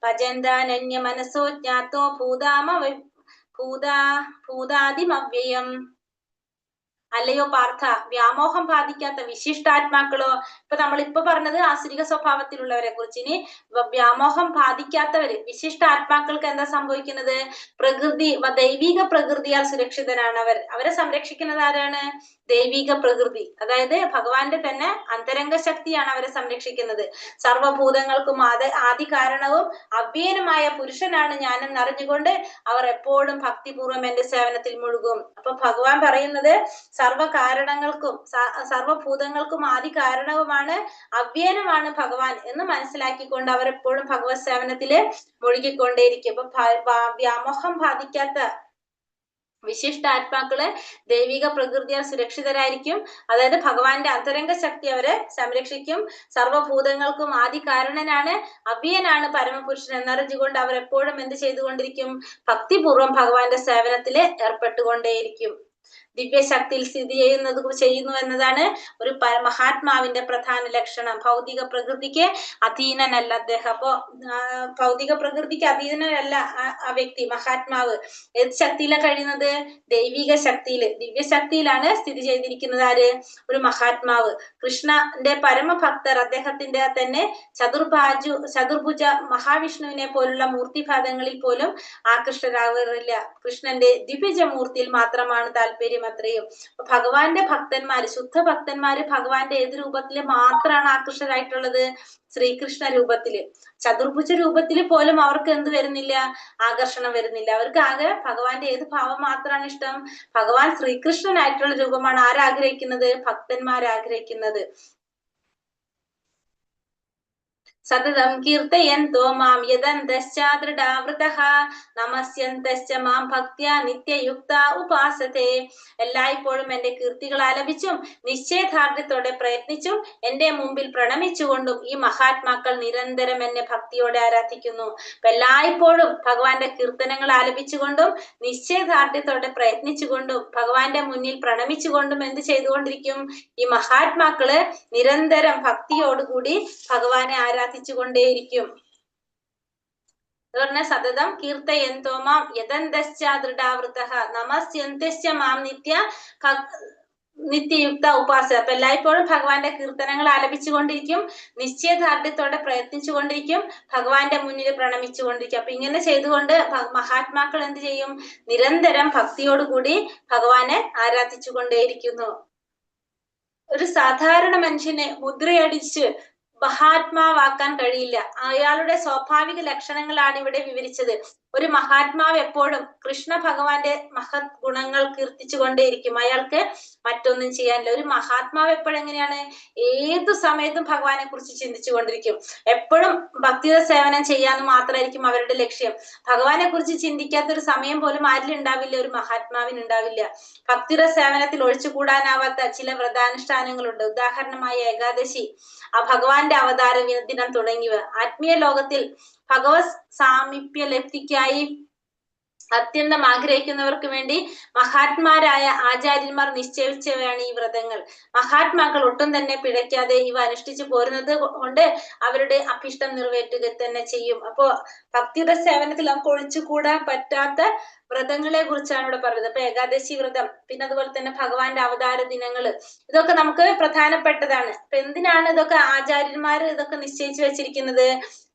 ഭജന്താനന്യ മനസ്സോ ജ്ഞാതോ ഭൂതാദിമവ്യയം. അല്ലയോ പാർത്ഥ, വ്യാമോഹം ബാധിക്കാത്ത വിശിഷ്ടാത്മാക്കളോ, ഇപ്പൊ നമ്മളിപ്പോ പറഞ്ഞത് ആസുരിക സ്വഭാവത്തിലുള്ളവരെ കുറിച്ച്. ഇനി വ്യാമോഹം ബാധിക്കാത്തവര് വിശിഷ്ടാത്മാക്കൾക്ക് എന്താ സംഭവിക്കുന്നത്, പ്രകൃതി ദൈവിക പ്രകൃതിയാൽ സുരക്ഷിതരാണ് അവർ. അവരെ സംരക്ഷിക്കുന്നത് ആരാണ്, ദൈവിക പ്രകൃതി, അതായത് ഭഗവാന്റെ തന്നെ അന്തരംഗ ശക്തിയാണ് അവരെ സംരക്ഷിക്കുന്നത്. സർവഭൂതങ്ങൾക്കും ആദി കാരണവും അവ്യയനുമായ പുരുഷനാണ് ഞാനെന്നറിഞ്ഞുകൊണ്ട് അവർ എപ്പോഴും ഭക്തിപൂർവ്വം എന്റെ സേവനത്തിൽ മുഴുകും. അപ്പൊ ഭഗവാൻ പറയുന്നത് സർവഭൂതങ്ങൾക്കും ആദി കാരണവുമാണ്, അവ്യയനുമാണ് ഭഗവാൻ എന്ന് മനസ്സിലാക്കിക്കൊണ്ട് അവരെപ്പോഴും ഭഗവത് സേവനത്തില് മുഴുകിക്കൊണ്ടേയിരിക്കും. അപ്പൊ വ്യാമോഹം ബാധിക്കാത്ത വിശിഷ്ടാത്മാക്കള് ദൈവിക പ്രകൃതിയാൽ സുരക്ഷിതരായിരിക്കും. അതായത് ഭഗവാന്റെ അന്തരംഗ ശക്തി അവരെ സംരക്ഷിക്കും. സർവഭൂതങ്ങൾക്കും ആദി കാരണനാണ്, അവ്യയനാണ് പരമപുരുഷൻ എന്നറിഞ്ഞുകൊണ്ട് അവർ എപ്പോഴും എന്ത് ചെയ്തുകൊണ്ടിരിക്കും, ഭക്തിപൂർവ്വം ഭഗവാന്റെ സേവനത്തില് ഏർപ്പെട്ടുകൊണ്ടേയിരിക്കും. ദിവ്യശക്തിയിൽ സ്ഥിതി ചെയ്യുന്നു എന്നതാണ് ഒരു മഹാത്മാവിന്റെ പ്രധാന ലക്ഷണം. ഭൗതിക പ്രകൃതിക്ക് അധീനനല്ല അദ്ദേഹം. അപ്പോ ഭൗതിക പ്രകൃതിക്ക് അധീനനല്ല ആ വ്യക്തി, മഹാത്മാവ്. ഏത് ശക്തിയിലാണ് കഴിയുന്നത്, ദൈവിക ശക്തിയില്, ദിവ്യശക്തിയിലാണ് സ്ഥിതി ചെയ്തിരിക്കുന്നത്. ആര്, ഒരു മഹാത്മാവ്. കൃഷ്ണന്റെ പരമഭക്തർ അദ്ദേഹത്തിന്റെ തന്നെ ചതുർഭുജ മഹാവിഷ്ണുവിനെ പോലുള്ള മൂർത്തിഭാഗങ്ങളിൽ പോലും ആകൃഷ്ടരാകാറില്ല. കൃഷ്ണന്റെ ദിവ്യജ മൂർത്തിയിൽ മാത്രമാണ് താല്പര്യം അത്രയും. ഭഗവാന്റെ ഭക്തന്മാര്, ശുദ്ധ ഭക്തന്മാര് ഭഗവാന്റെ ഏത് രൂപത്തില് മാത്രമാണ് ആകൃഷ്ടരായിട്ടുള്ളത്, ശ്രീകൃഷ്ണ രൂപത്തില്. ചതുർഭുജ രൂപത്തിൽ പോലും അവർക്ക് എന്ത് വരുന്നില്ല, ആകർഷണം വരുന്നില്ല. അവർക്ക് ആകെ ഭഗവാന്റെ ഏത് ഭാവം മാത്രമാണ് ഇഷ്ടം, ഭഗവാൻ ശ്രീകൃഷ്ണനായിട്ടുള്ള രൂപമാണ് ആരാഗ്രഹിക്കുന്നത്, ഭക്തന്മാർ ആഗ്രഹിക്കുന്നത്. സതതം കീർത്തയന്തോ മാം യദന്തശ്ചാദൃഢാവൃതഃ നമസ്യന്തശ്ച മാം ഭക്ത്യാ നിത്യയുക്ത ഉപാസത്തെ. എല്ലായ്പ്പോഴും എന്റെ കീർത്തികൾ ആലപിച്ചും നിശ്ചയദാർഢ്യത്തോടെ പ്രയത്നിച്ചും എന്റെ മുമ്പിൽ പ്രണമിച്ചുകൊണ്ടും ഈ മഹാത്മാക്കൾ നിരന്തരം എന്നെ ഭക്തിയോടെ ആരാധിക്കുന്നു. അപ്പൊ എല്ലായ്പ്പോഴും ഭഗവാന്റെ കീർത്തനങ്ങൾ ആലപിച്ചുകൊണ്ടും നിശ്ചയദാർഢ്യത്തോടെ പ്രയത്നിച്ചുകൊണ്ടും ഭഗവാന്റെ മുന്നിൽ പ്രണമിച്ചുകൊണ്ടും എന്ത് ചെയ്തുകൊണ്ടിരിക്കും? ഈ മഹാത്മാക്കള് നിരന്തരം ഭക്തിയോടുകൂടി ഭഗവാനെ ആരാധിച്ചു കൊണ്ടേയിരിക്കും. പറഞ്ഞ സതതം കീർത്തയന്തോ മാം യദന്തശ്ചാദൃഢാവൃതഃ നമസ്യന്തശ്ച മാം നിത്യയുക്ത ഉപാസ. അപ്പൊ എല്ലായ്പ്പോഴും ഭഗവാന്റെ കീർത്തനങ്ങൾ ആലപിച്ചുകൊണ്ടിരിക്കും, നിശ്ചയദാർഢ്യത്തോടെ പ്രയത്നിച്ചുകൊണ്ടിരിക്കും, ഭഗവാന്റെ മുന്നിൽ പ്രണമിച്ചുകൊണ്ടിരിക്കും. അപ്പൊ ഇങ്ങനെ ചെയ്തുകൊണ്ട് മഹാത്മാക്കൾ എന്ത് ചെയ്യും? നിരന്തരം ഭക്തിയോടുകൂടി ഭഗവാനെ ആരാധിച്ചു കൊണ്ടേയിരിക്കുന്നു. ഒരു സാധാരണ മനുഷ്യനെ മുദ്രയടിച്ച് മഹാത്മാവാക്കാൻ കഴിയില്ല. അയാളുടെ സ്വാഭാവിക ലക്ഷണങ്ങളാണ് ഇവിടെ വിവരിച്ചത്. ഒരു മഹാത്മാവ് എപ്പോഴും കൃഷ്ണ ഭഗവാന്റെ മഹത് ഗുണങ്ങൾ കീർത്തിച്ചുകൊണ്ടേയിരിക്കും. അയാൾക്ക് മറ്റൊന്നും ചെയ്യാനില്ല. ഒരു മഹാത്മാവ് എപ്പോഴെങ്ങനെയാണ്? ഏതു സമയത്തും ഭഗവാനെ കുറിച്ച് ചിന്തിച്ചു കൊണ്ടിരിക്കും. എപ്പോഴും ഭക്തിയുടെ സേവനം ചെയ്യാന്ന് മാത്രമായിരിക്കും അവരുടെ ലക്ഷ്യം. ഭഗവാനെ കുറിച്ച് ചിന്തിക്കാത്തൊരു സമയം പോലും ആരിലുണ്ടാവില്ല, ഒരു മഹാത്മാവിന് ഉണ്ടാവില്ല. ഭക്തിയുടെ സേവനത്തിൽ ഒഴിച്ചുകൂടാനാവാത്ത ചില വ്രതാനുഷ്ഠാനങ്ങളുണ്ട്. ഉദാഹരണമായി ഏകാദശി, ആ ഭഗവാന്റെ അവതാര ദിനം തുടങ്ങിയവ. ആത്മീയ ലോകത്തിൽ ഭഗവത് സാമീപ്യ ലബ്ധിക്കായി അത്യന്തം ആഗ്രഹിക്കുന്നവർക്ക് വേണ്ടി മഹാത്മാരായ ആചാര്യന്മാർ നിശ്ചയിച്ചവയാണ് ഈ വ്രതങ്ങൾ. മഹാത്മാക്കൾ ഒട്ടും തന്നെ പിഴയ്ക്കാതെ ഇവ അനുഷ്ഠിച്ചു പോരുന്നത് കൊണ്ട് അവരുടെ അഭിഷ്ടം നിറവേറ്റുക തന്നെ ചെയ്യും. അപ്പോ ഭക്തിയുടെ സേവനത്തിൽ നമുക്ക് ഒഴിച്ചുകൂടാൻ പറ്റാത്ത വ്രതങ്ങളെ കുറിച്ചാണ് ഇവിടെ പറയുന്നത്. അപ്പൊ ഏകാദശി വ്രതം, പിന്നെ അതുപോലെ തന്നെ ഭഗവാന്റെ അവതാര ദിനങ്ങള്, ഇതൊക്കെ നമുക്ക് പ്രധാനപ്പെട്ടതാണ്. അപ്പൊ എന്തിനാണ് ഇതൊക്കെ ആചാര്യന്മാർ ഇതൊക്കെ നിശ്ചയിച്ചു വെച്ചിരിക്കുന്നത്?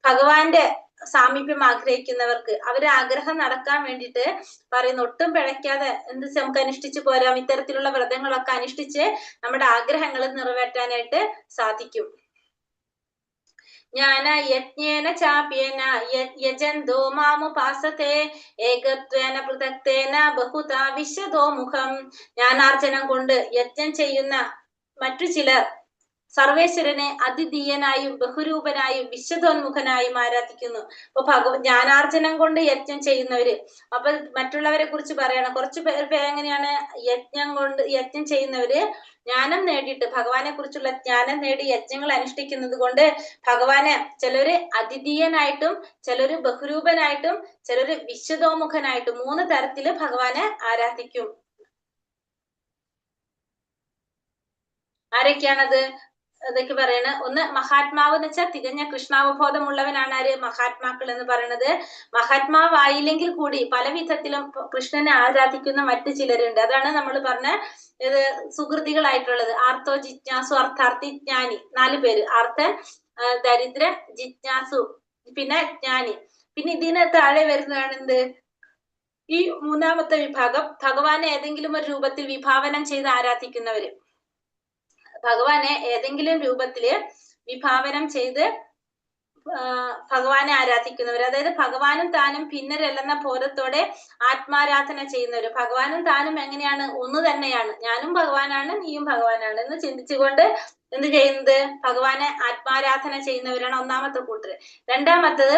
ഭഗവാന്റെ സാമീപ്യം ആഗ്രഹിക്കുന്നവർക്ക് അവരെ ആഗ്രഹം നടക്കാൻ വേണ്ടിയിട്ട് പറയുന്നു. ഒട്ടും പിഴയ്ക്കാതെ നമുക്ക് അനുഷ്ഠിച്ചു പോരാം. ഇത്തരത്തിലുള്ള വ്രതങ്ങളൊക്കെ അനുഷ്ഠിച്ച് നമ്മുടെ ആഗ്രഹങ്ങൾ നിറവേറ്റാനായിട്ട് സാധിക്കും. ജ്ഞാന യജ്ഞേന ചാപ്യേന യജന്തോ മാമുപാസത്തെ ഏകത്വേന പൃഥക്തേന ബഹുതാ വിശദോ മുഖം. ജ്ഞാനാർജനം കൊണ്ട് യജ്ഞം ചെയ്യുന്ന മറ്റു ചിലർ സർവേശ്വരനെ അതിദീയനായും ബഹുരൂപനായും വിശ്വതോന്മുഖനായും ആരാധിക്കുന്നു. അപ്പൊ ജ്ഞാനാർജനം കൊണ്ട് യജ്ഞം ചെയ്യുന്നവര്, അപ്പൊ മറ്റുള്ളവരെ കുറിച്ച് പറയണം. കുറച്ചു പേര് എങ്ങനെയാണ്? യജ്ഞം ചെയ്യുന്നവര് ജ്ഞാനം നേടിയിട്ട് ഭഗവാനെ കുറിച്ചുള്ള ജ്ഞാനം നേടി യജ്ഞങ്ങൾ അനുഷ്ഠിക്കുന്നത് കൊണ്ട് ഭഗവാനെ ചിലര് അതിഥീയനായിട്ടും ചിലര് ബഹുരൂപനായിട്ടും ചിലര് വിശ്വതോമുഖനായിട്ടും 3 തരത്തില് ഭഗവാനെ ആരാധിക്കും. ആരൊക്കെയാണത്? അതൊക്കെ പറയണ. ഒന്ന് മഹാത്മാവ് എന്ന് വെച്ചാൽ തികഞ്ഞ കൃഷ്ണാവബോധമുള്ളവനാണ് ആര്? മഹാത്മാക്കൾ എന്ന് പറയുന്നത്. മഹാത്മാവായില്ലെങ്കിൽ കൂടി പല വിധത്തിലും കൃഷ്ണനെ ആരാധിക്കുന്ന മറ്റു ചിലരുണ്ട്. അതാണ് നമ്മൾ പറഞ്ഞ ഇത് സുഹൃതികളായിട്ടുള്ളത്. ആർത്തോ, ജിജ്ഞാസു, അർത്ഥാർത്ഥി, ജ്ഞാനി. 4 പേര്. ആർത്തൻ, ദരിദ്രൻ, ജിജ്ഞാസു, പിന്നെ ജ്ഞാനി. പിന്നെ ഇതിന് താഴെ വരുന്നതാണ് എന്ത്? ഈ 3ാമത്തെ വിഭാഗം ഭഗവാനെ ഏതെങ്കിലും ഒരു രൂപത്തിൽ വിഭാവനം ചെയ്ത് ആരാധിക്കുന്നവര്. ഭഗവാനെ ഏതെങ്കിലും രൂപത്തില് വിഭാവനം ചെയ്ത് ഭഗവാനെ ആരാധിക്കുന്നവർ. അതായത് ഭഗവാനും താനും ഭിന്നരല്ലെന്ന ബോധത്തോടെ ആത്മാരാധന ചെയ്യുന്നവര്. ഭഗവാനും താനും എങ്ങനെയാണ്? ഒന്ന് തന്നെയാണ്. ഞാനും ഭഗവാനാണ്, നീയും ഭഗവാനാണ് എന്ന് ചിന്തിച്ചുകൊണ്ട് എന്ത് ചെയ്യുന്നത്? ഭഗവാനെ ആത്മാരാധന ചെയ്യുന്നവരാണ് 1ാമത്തെ കൂട്ടര്. 2ാമത്തത്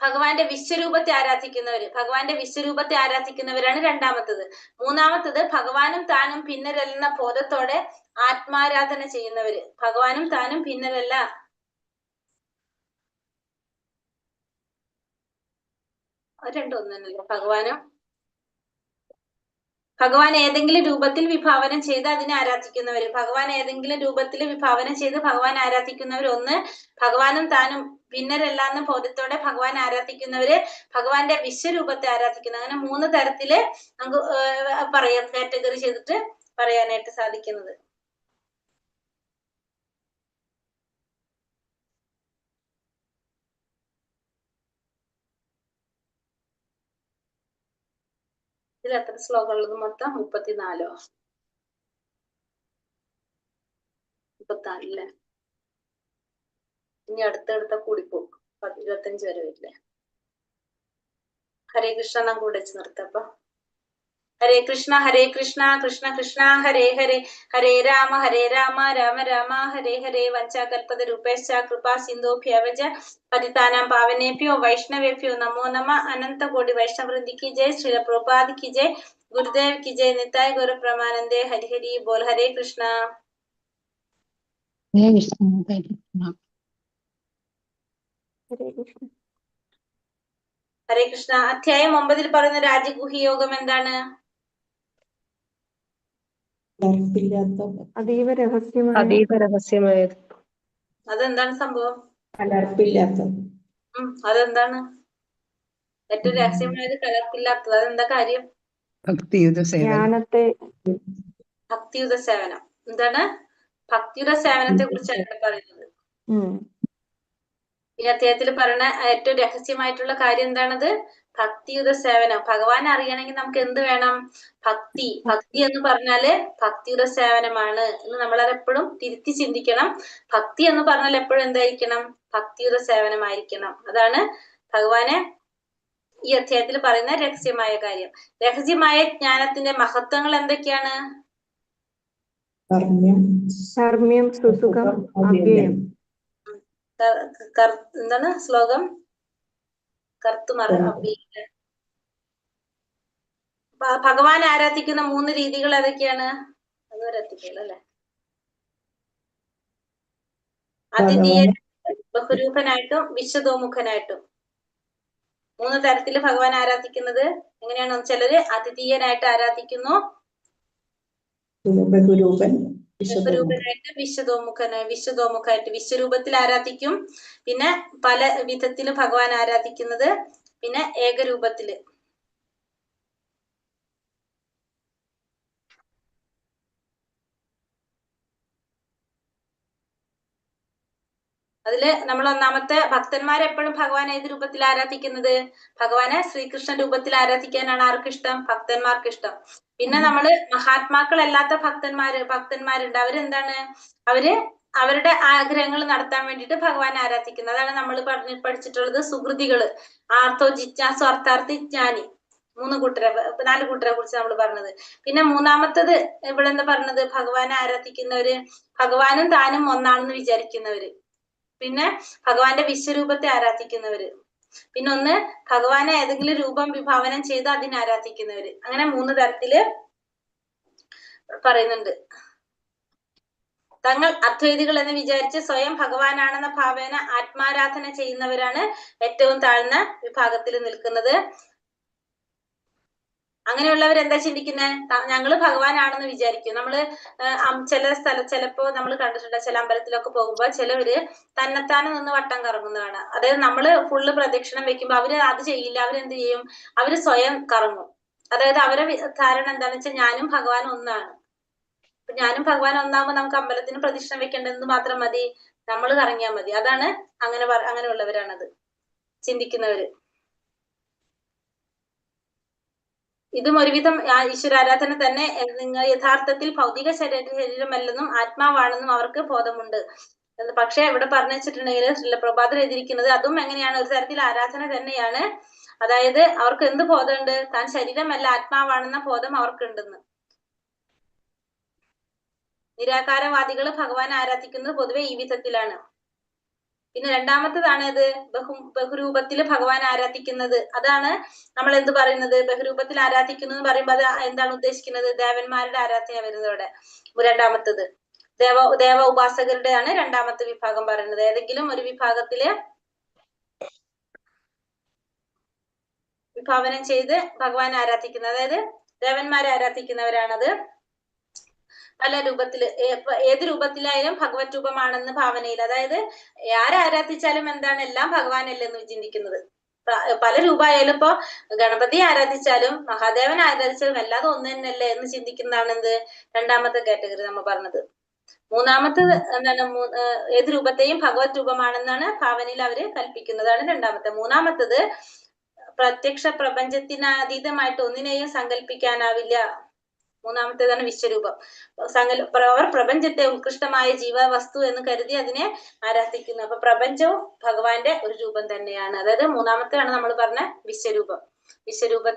ഭഗവാന്റെ വിശ്വരൂപത്തെ ആരാധിക്കുന്നവര്. ഭഗവാന്റെ വിശ്വരൂപത്തെ ആരാധിക്കുന്നവരാണ് 2ാമത്തത്. 3ാമത്തത് ഭഗവാനും താനും ഭിന്നരല്ലെന്ന ബോധത്തോടെ ആത്മാരാധന ചെയ്യുന്നവര്. ഭഗവാനും താനും ഭിന്നരല്ല, രണ്ടും ഒന്നല്ല. ഭഗവാൻ ഏതെങ്കിലും രൂപത്തിൽ വിഭാവനം ചെയ്ത് അതിനെ ആരാധിക്കുന്നവര്. ഭഗവാൻ ഏതെങ്കിലും രൂപത്തിൽ വിഭാവനം ചെയ്ത് ഭഗവാൻ ആരാധിക്കുന്നവര്. ഒന്ന്, ഭഗവാനും താനും ഭിന്നരല്ല എന്ന ബോധത്തോടെ ഭഗവാൻ ആരാധിക്കുന്നവര്, ഭഗവാന്റെ വിശ്വരൂപത്തെ ആരാധിക്കുന്നു. അങ്ങനെ 3 തരത്തില് നമുക്ക് പറയാം, കാറ്റഗറി ചെയ്തിട്ട് പറയാനായിട്ട് സാധിക്കുന്നത്. ഇതിൽ എത്ര ശ്ലോകം ഉള്ളത്? മൊത്തം 34. 34 ഇനി അടുത്തടുത്ത കൂടിപ്പോകും. 25 വരെ വരില്ലേ? ഹരേ കൃഷ്ണ. നാം കൂടെ വെച്ച് നിർത്തപ്പ. ഹരേ കൃഷ്ണ കൃഷ്ണ കൃഷ്ണ ഹരേ ഹരേ, ഹരേ രാമ രാമ രാമ ഹരേ ഹരേ. വഞ്ചാകൽപത രൂപേശ്ച കൃപാ സിന്ധോഭ്യവച പതിതാനാം പാവനേഭ്യോ വൈഷ്ണവേഭ്യോ നമോ നമ. അനന്ത കോടി വൈഷ്ണവൃന്ദി കി ജയ്. ശ്രീല പ്രഭുപാദ് കി ജയ്. ഗുരുദേവ് കി ജയ്. നിതായ് ഗൗര പ്രമാനന്ദേ. ഹരി ഹരി ബോൽ. ഹരേ കൃഷ്ണ. ഹരേ കൃഷ്ണ ഹരേ കൃഷ്ണ. ഹരേ കൃഷ്ണ. ഹരേ കൃഷ്ണ. അധ്യായം 9 പറയുന്ന രാജഗുഹ്യ യോഗം എന്താണ്? അതീവ രഹസ്യമായ അതീവ രഹസ്യമായത്. അതെന്താണ് സംഭവം? കലർപ്പില്ലാത്ത അതെന്താണ്? ഏറ്റവും രഹസ്യമായത് കലർപ്പില്ലാത്തത്. അതെന്താ കാര്യം? ഭക്തിയുത സേവനം. ജ്ഞാനത്തെ ഭക്തിയുത സേവനം. എന്താണ്? ഭക്തിയുത സേവനത്തെ കുറിച്ചാണ് ഇവിടെ പറയുന്നത്. ഈ അധ്യായത്തിൽ പറയുന്ന ഏറ്റവും രഹസ്യമായിട്ടുള്ള കാര്യം എന്താണത്? ഭക്തിയുത സേവനം. ഭഗവാനെ അറിയണമെങ്കിൽ നമുക്ക് എന്ത് വേണം? ഭക്തി. ഭക്തി എന്ന് പറഞ്ഞാല് ഭക്തിയുത സേവനമാണ് എന്ന് നമ്മളത് എപ്പോഴും തിരുത്തി ചിന്തിക്കണം. ഭക്തി എന്ന് പറഞ്ഞാൽ എപ്പോഴും എന്തായിരിക്കണം? ഭക്തിയുത സേവനമായിരിക്കണം. അതാണ് ഭഗവാനെ ഈ അധ്യായത്തിൽ പറയുന്ന രഹസ്യമായ കാര്യം. രഹസ്യമായ ജ്ഞാനത്തിന്റെ മഹത്വങ്ങൾ എന്തൊക്കെയാണ്? ധർമ്മ്യം, സുസുഖം, അവ്യയം. എന്താണ് ശ്ലോകം? കർത്തുമറ ഭഗവാൻ ആരാധിക്കുന്ന 3 രീതികൾ ഏതൊക്കെയാണ്? അതുവരെ എത്തിക്കല്ലോ അല്ലെ. അതിഥീയ, ബഹുരൂപനായിട്ടും വിശ്വതോമുഖനായിട്ടും 3 തരത്തില് ഭഗവാൻ ആരാധിക്കുന്നത് എങ്ങനെയാണ്? ചിലര് അതിഥീയനായിട്ട് ആരാധിക്കുന്നു, ബഹുരൂപനായിട്ട്, വിശ്വതോമുഖായിട്ട് വിശ്വരൂപത്തിൽ ആരാധിക്കും. പിന്നെ പല വിധത്തിലും ഭഗവാൻ ആരാധിക്കുന്നത്. പിന്നെ ഏകരൂപത്തില്. അതില് നമ്മൾ ഒന്നാമത്തെ, ഭക്തന്മാരെ എപ്പോഴും ഭഗവാൻ ഏത് രൂപത്തിൽ ആരാധിക്കുന്നത്? ഭഗവാനെ ശ്രീകൃഷ്ണ രൂപത്തിൽ ആരാധിക്കാനാണ് ആർക്കും ഇഷ്ടം? ഭക്തന്മാർക്ക് ഇഷ്ടം. പിന്നെ നമ്മള് മഹാത്മാക്കളല്ലാത്ത ഭക്തന്മാരുണ്ട്. അവരെന്താണ്? അവര് അവരുടെ ആഗ്രഹങ്ങൾ നടത്താൻ വേണ്ടിയിട്ട് ഭഗവാനെ ആരാധിക്കുന്നത്. അതാണ് നമ്മൾ പഠിച്ചിട്ടുള്ളത് സുകൃതികള്. ആർത്തോ ജിജ്ഞാസു അർത്ഥാർത്ഥി ജ്ഞാനി. 4 കൂട്ടരെ കുറിച്ച് നമ്മൾ പറഞ്ഞത്. പിന്നെ മൂന്നാമത്തത് ഇവിടെ എന്താ പറഞ്ഞത്? ഭഗവാനെ ആരാധിക്കുന്നവര് ഭഗവാനും താനും ഒന്നാണെന്ന് വിചാരിക്കുന്നവര്. പിന്നെ ഭഗവാന്റെ വിശ്വരൂപത്തെ ആരാധിക്കുന്നവര്. പിന്നെ ഒന്ന് ഭഗവാനെ ഏതെങ്കിലും രൂപം വിഭാവനം ചെയ്ത് അതിനെ ആരാധിക്കുന്നവര്. അങ്ങനെ 3 തരത്തില് പറയുന്നുണ്ട്. തങ്ങൾ അദ്വൈതികൾ എന്ന് വിചാരിച്ച് സ്വയം ഭഗവാനാണെന്ന ഭാവേന ആത്മാരാധന ചെയ്യുന്നവരാണ് ഏറ്റവും താഴ്ന്ന വിഭാഗത്തിൽ നിൽക്കുന്നത്. അങ്ങനെയുള്ളവർ എന്താ ചിന്തിക്കുന്നത്? ഞങ്ങള് ഭഗവാനാണെന്ന് വിചാരിക്കും. നമ്മള് ചിലപ്പോ നമ്മൾ കണ്ടിട്ടുണ്ട്, ചില അമ്പലത്തിലൊക്കെ പോകുമ്പോ ചിലവര് തന്നെത്താനെ നിന്ന് വട്ടം കറങ്ങുന്നതാണ്. അതായത് നമ്മള് ഫുള്ള് പ്രദക്ഷിണം വെക്കുമ്പോ അവര് അത് ചെയ്യില്ല. അവരെന്ത് ചെയ്യും? അവര് സ്വയം കറങ്ങും. അതായത് അവരെ ധാരണ എന്താണെന്ന് വെച്ചാൽ ഞാനും ഭഗവാനും ഒന്നാണ്. ഞാനും ഭഗവാൻ ഒന്നാകുമ്പോ നമുക്ക് അമ്പലത്തിന് പ്രദക്ഷിണം വെക്കേണ്ടതെന്ന് മാത്രം മതി, നമ്മൾ കറങ്ങിയാൽ മതി. അതാണ് അങ്ങനെയുള്ളവരാണത് ചിന്തിക്കുന്നവര്. ഇതും ഒരുവിധം ഈശ്വരാരാധന തന്നെ. നിങ്ങൾ യഥാർത്ഥത്തിൽ ഭൗതിക ശരീരമല്ലെന്നും ആത്മാവാണെന്നും അവർക്ക് ബോധമുണ്ട്. പക്ഷെ ഇവിടെ പറഞ്ഞു വെച്ചിട്ടുണ്ടെങ്കിൽ ശ്രീലപ്രഭാതർ എഴുതിയിരിക്കുന്നത് അതും എങ്ങനെയാണ്? ഒരു തരത്തിൽ ആരാധന തന്നെയാണ്. അതായത് അവർക്ക് എന്ത് ബോധമുണ്ട്? താൻ ശരീരമല്ല ആത്മാവാണെന്ന ബോധം അവർക്കുണ്ടെന്ന്. നിരാകാരവാദികൾ ഭഗവാൻ ആരാധിക്കുന്നത് പൊതുവെ ഈ വിധത്തിലാണ്. പിന്നെ രണ്ടാമത്തതാണ് ഇത് ബഹുരൂപത്തിൽ ഭഗവാൻ ആരാധിക്കുന്നത്. അതാണ് നമ്മൾ എന്ത് പറയുന്നത്? ബഹുരൂപത്തിൽ ആരാധിക്കുന്നു എന്ന് പറയുമ്പോൾ അത് എന്താണ് ഉദ്ദേശിക്കുന്നത്? ദേവന്മാരുടെ ആരാധന വരുന്നതോടെ. രണ്ടാമത്തത് ദേവ ഉപാസകരുടെയാണ് രണ്ടാമത്തെ വിഭാഗം പറയുന്നത്. ഏതെങ്കിലും ഒരു വിഭാഗത്തില് വിഭാവനം ചെയ്ത് ഭഗവാൻ ആരാധിക്കുന്നത്, അതായത് ദേവന്മാരെ ആരാധിക്കുന്നവരാണത്. പല രൂപത്തില് ഏത് രൂപത്തിലായാലും ഭഗവത് രൂപമാണെന്ന് ഭാവനയിൽ, അതായത് ആരാധിച്ചാലും എന്താണ്? എല്ലാം ഭഗവാനല്ലെന്ന് ചിന്തിക്കുന്നത്. പല രൂപമായാലും ഇപ്പൊ ഗണപതി ആരാധിച്ചാലും മഹാദേവൻ ആരാധിച്ചാലും എല്ലാതും ഒന്ന് തന്നെയല്ലേ എന്ന് ചിന്തിക്കുന്നതാണ് എന്ത്? രണ്ടാമത്തെ കാറ്റഗറി നമ്മൾ പറഞ്ഞത്. മൂന്നാമത്തത് എന്താണ്? ഏത് രൂപത്തെയും ഭഗവത് രൂപമാണെന്നാണ് ഭാവനയിൽ അവര് കൽപ്പിക്കുന്നതാണ് രണ്ടാമത്തെ. മൂന്നാമത്തത് പ്രത്യക്ഷ പ്രപഞ്ചത്തിനതീതമായിട്ട് ഒന്നിനെയും സങ്കല്പിക്കാനാവില്ല. മൂന്നാമത്തേതാണ് വിശ്വരൂപം. അവർ പ്രപഞ്ചത്തെ ഉത്കൃഷ്ടമായ ജീവവസ്തു എന്ന് കരുതി അതിനെ ആരാധിക്കുന്നു. അപ്പൊ പ്രപഞ്ചവും ഭഗവാന്റെ ഒരു രൂപം തന്നെയാണ്. അതായത് മൂന്നാമത്തെയാണ് നമ്മൾ പറഞ്ഞ വിശ്വരൂപം. വിശ്വരൂപത്തെ